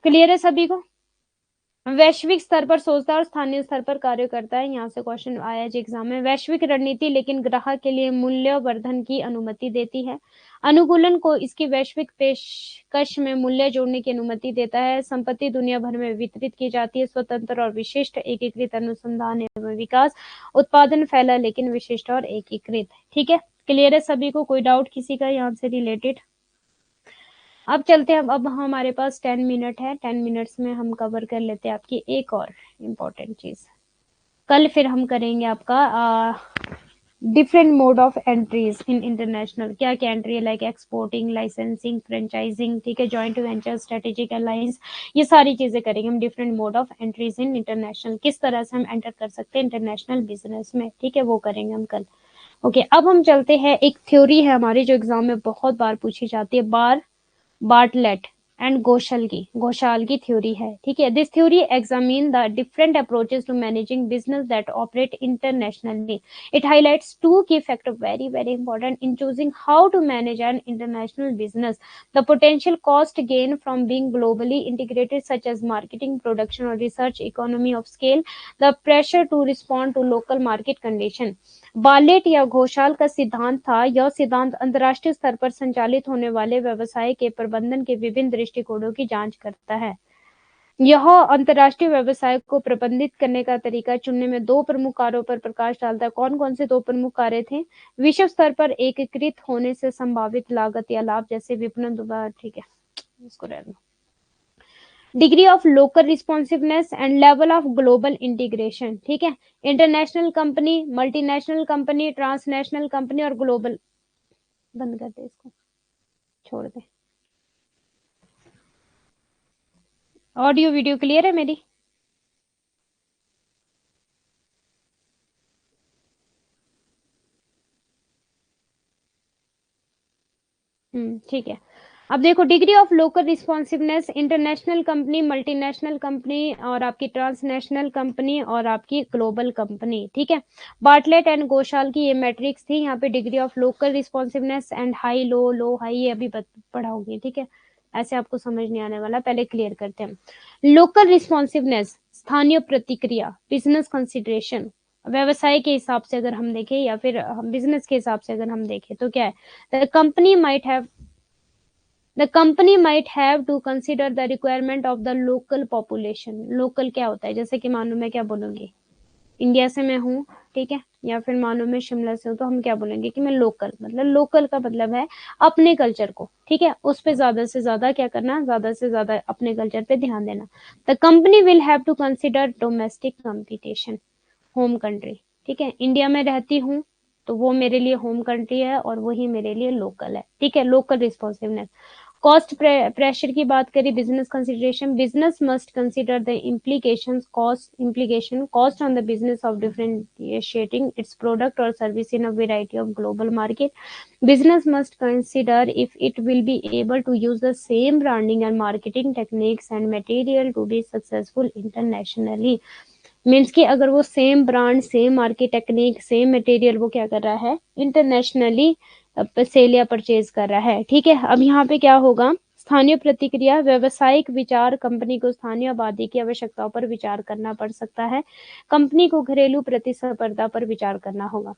Speaker 1: क्लियर है सभी को, वैश्विक स्तर पर सोचता है और स्थानीय स्तर पर कार्य करता है। यहाँ से क्वेश्चन आया जी एग्जाम में, वैश्विक रणनीति लेकिन ग्राहक के लिए मूल्य वर्धन की अनुमति देती है, अनुकूलन को इसकी वैश्विक पेशकश में मूल्य जोड़ने की अनुमति देता है, संपत्ति दुनिया भर में वितरित की जाती है, स्वतंत्र और विशिष्ट एकीकृत अनुसंधान एवं विकास, उत्पादन फैला लेकिन विशिष्ट और एकीकृत। ठीक है, क्लियर है सभी को, कोई डाउट किसी का यहाँ से रिलेटेड। अब चलते हैं, अब हमारे पास 10 मिनट है, 10 मिनट्स में हम कवर कर लेते हैं आपकी एक और इम्पोर्टेंट चीज। कल फिर हम करेंगे आपका different mode of entries in international, क्या क्या एंट्री है, लाइक एक्सपोर्टिंग, लाइसेंसिंग, फ्रेंचाइजिंग, ठीक है, जॉइंट वेंचर, स्ट्रेटेजिक अलायंस, ये सारी चीजें करेंगे हम। Different mode of entries in international, किस तरह से हम एंटर कर सकते हैं इंटरनेशनल बिजनेस में, ठीक है, वो करेंगे हम कल। ओके, अब हम चलते हैं, एक थ्योरी है हमारी जो एग्जाम में बहुत बार पूछी जाती है, बार्टलेट एंड घोषाल की थ्योरी है, ठीक है। This theory examine the different approaches to managing business that operate internationally. It highlights two key factor very very important in choosing how to manage an international business, the potential cost gain from being globally integrated such as marketing, production और research, economy of scale, the pressure to respond to local market condition. Bartlett या घोषाल का सिद्धांत था, यह सिद्धांत अंतरराष्ट्रीय स्तर पर संचालित होने वाले व्यवसाय के प्रबंधन के विभिन्न दृष्टिकोणों की जांच करता है। यह अंतरराष्ट्रीय व्यवसाय को प्रबंधित करने का तरीका चुनने में दो प्रमुख कार्यों पर प्रकाश डालता है। कौन कौन से दो प्रमुख कार्य थे? विश्व स्तर पर एकीकृत होने से संभावित लागत या लाभ, जैसे विपणन, ठीक है इसको रहने दो। Degree of local responsiveness and level of global integration, ठीक है। International company, multinational company, transnational company और ग्लोबल। बंद कर दे इसको, छोड़ दे। ऑडियो वीडियो क्लियर है मेरी? ठीक है। अब देखो, degree of local responsiveness, international company, multinational company और आपकी ट्रांसनेशनल कंपनी और आपकी ग्लोबल कंपनी, ठीक है। बार्टलेट एंड घोषाल की ये मैट्रिक्स थी। यहाँ पे degree of local responsiveness and high low, low high, ये अभी पढ़ाओगे, ठीक है। ऐसे आपको समझ नहीं आने वाला, पहले क्लियर करते हैं। लोकल रिस्पॉन्सिवनेस, स्थानीय प्रतिक्रिया, बिजनेस कंसिडरेशन, व्यवसाय के हिसाब से अगर हम देखें या फिर हम बिजनेस के हिसाब से अगर हम देखें तो क्या है, the company might have to consider the requirement of the local population। local क्या होता है, जैसे कि मानो मैं क्या बोलूंगी, इंडिया से मैं हूँ, ठीक है, या फिर मानो मैं शिमला से हूँ, तो हम क्या बोलेंगे कि मैं लोकल, मतलब लोकल का मतलब है अपने कल्चर को, ठीक है, उस पे ज्यादा से ज्यादा क्या करना, ज्यादा से ज्यादा अपने कल्चर पे ध्यान देना। The company will have to consider domestic competition, home country, ठीक है, इंडिया में रहती हूँ तो वो मेरे लिए होम कंट्री है और वही मेरे लिए लोकल है, ठीक है। लोकल रिस्पॉन्सिवनेस, कॉस्ट प्रेशर की बात करें, business consideration, business must consider the cost on the business of differentiating its product और service in a variety of global market. Business must consider if it will be able to use the same branding and marketing techniques and material to be successful internationally. Means कि अगर वो same brand, same market technique, same material वो क्या कर रहा है, internationally cell या purchase कर रहा है, ठीक है। अब यहाँ पे क्या होगा, स्थानीय प्रतिक्रिया, व्यवसायिक विचार, कंपनी को स्थानीय आबादी की आवश्यकताओं पर विचार करना पड़ सकता है, कंपनी को घरेलू प्रतिस्पर्धा पर विचार करना होगा।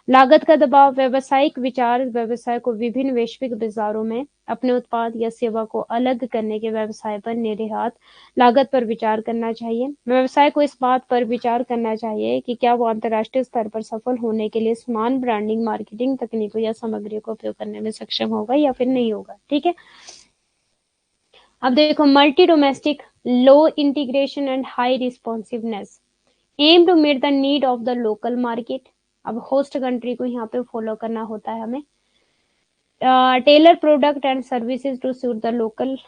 Speaker 1: लागत का दबाव, व्यवसायिक विचार, व्यवसाय को विभिन्न वैश्विक बाजारों में अपने उत्पाद या सेवा को अलग करने के व्यवसाय पर निर्यात लागत पर विचार करना चाहिए। व्यवसाय को इस बात पर विचार करना चाहिए कि क्या वो अंतर्राष्ट्रीय स्तर पर सफल होने के लिए समान ब्रांडिंग, मार्केटिंग तकनीकों या सामग्री का उपयोग करने में सक्षम होगा या फिर नहीं होगा, ठीक है। अब देखो, multi domestic, low integration and high responsiveness, aim to meet the need of the local market. अब होस्ट कंट्री को यहाँ पे फॉलो करना होता है हमें। Tailor product and services to suit the local,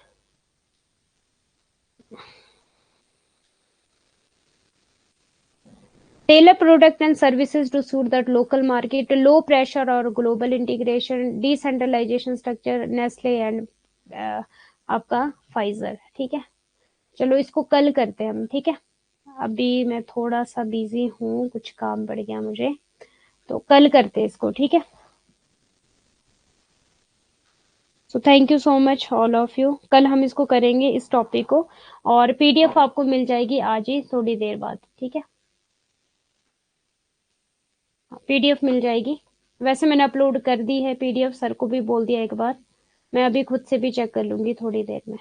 Speaker 1: tailor product and services to suit that local market, low pressure और global integration, decentralization structure, Nestle and आपका फाइजर, ठीक है। चलो इसको कल करते हैं हम, ठीक है। अभी मैं थोड़ा सा बिजी हूँ, कुछ काम पड़ गया मुझे, तो कल करते हैं इसको, ठीक है। सो thank you so much all of you, कल हम इसको करेंगे इस टॉपिक को, और पीडीएफ आपको मिल जाएगी आज ही थोड़ी देर बाद, ठीक है। पीडीएफ मिल जाएगी, वैसे मैंने अपलोड कर दी है पीडीएफ, सर को भी बोल दिया एक बार, मैं अभी खुद से भी चेक कर लूंगी थोड़ी देर में।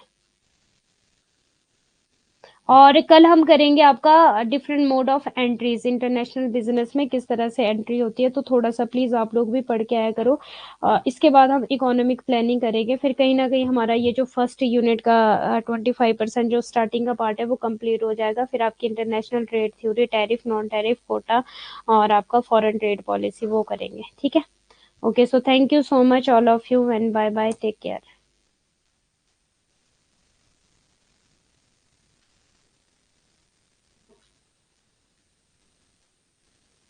Speaker 1: और कल हम करेंगे आपका different mode of entries, international business में किस तरह से एंट्री होती है, तो थोड़ा सा प्लीज आप लोग भी पढ़ के आया करो। इसके बाद हम इकोनॉमिक प्लानिंग करेंगे, फिर कहीं ना कहीं हमारा ये जो फर्स्ट यूनिट का 25% जो स्टार्टिंग का पार्ट है वो कंप्लीट हो जाएगा। फिर आपकी international trade theory, tariff, non tariff, quota और आपका फॉरेन ट्रेड पॉलिसी वो करेंगे, ठीक है। Okay, so thank you so much all of you and bye bye, take care.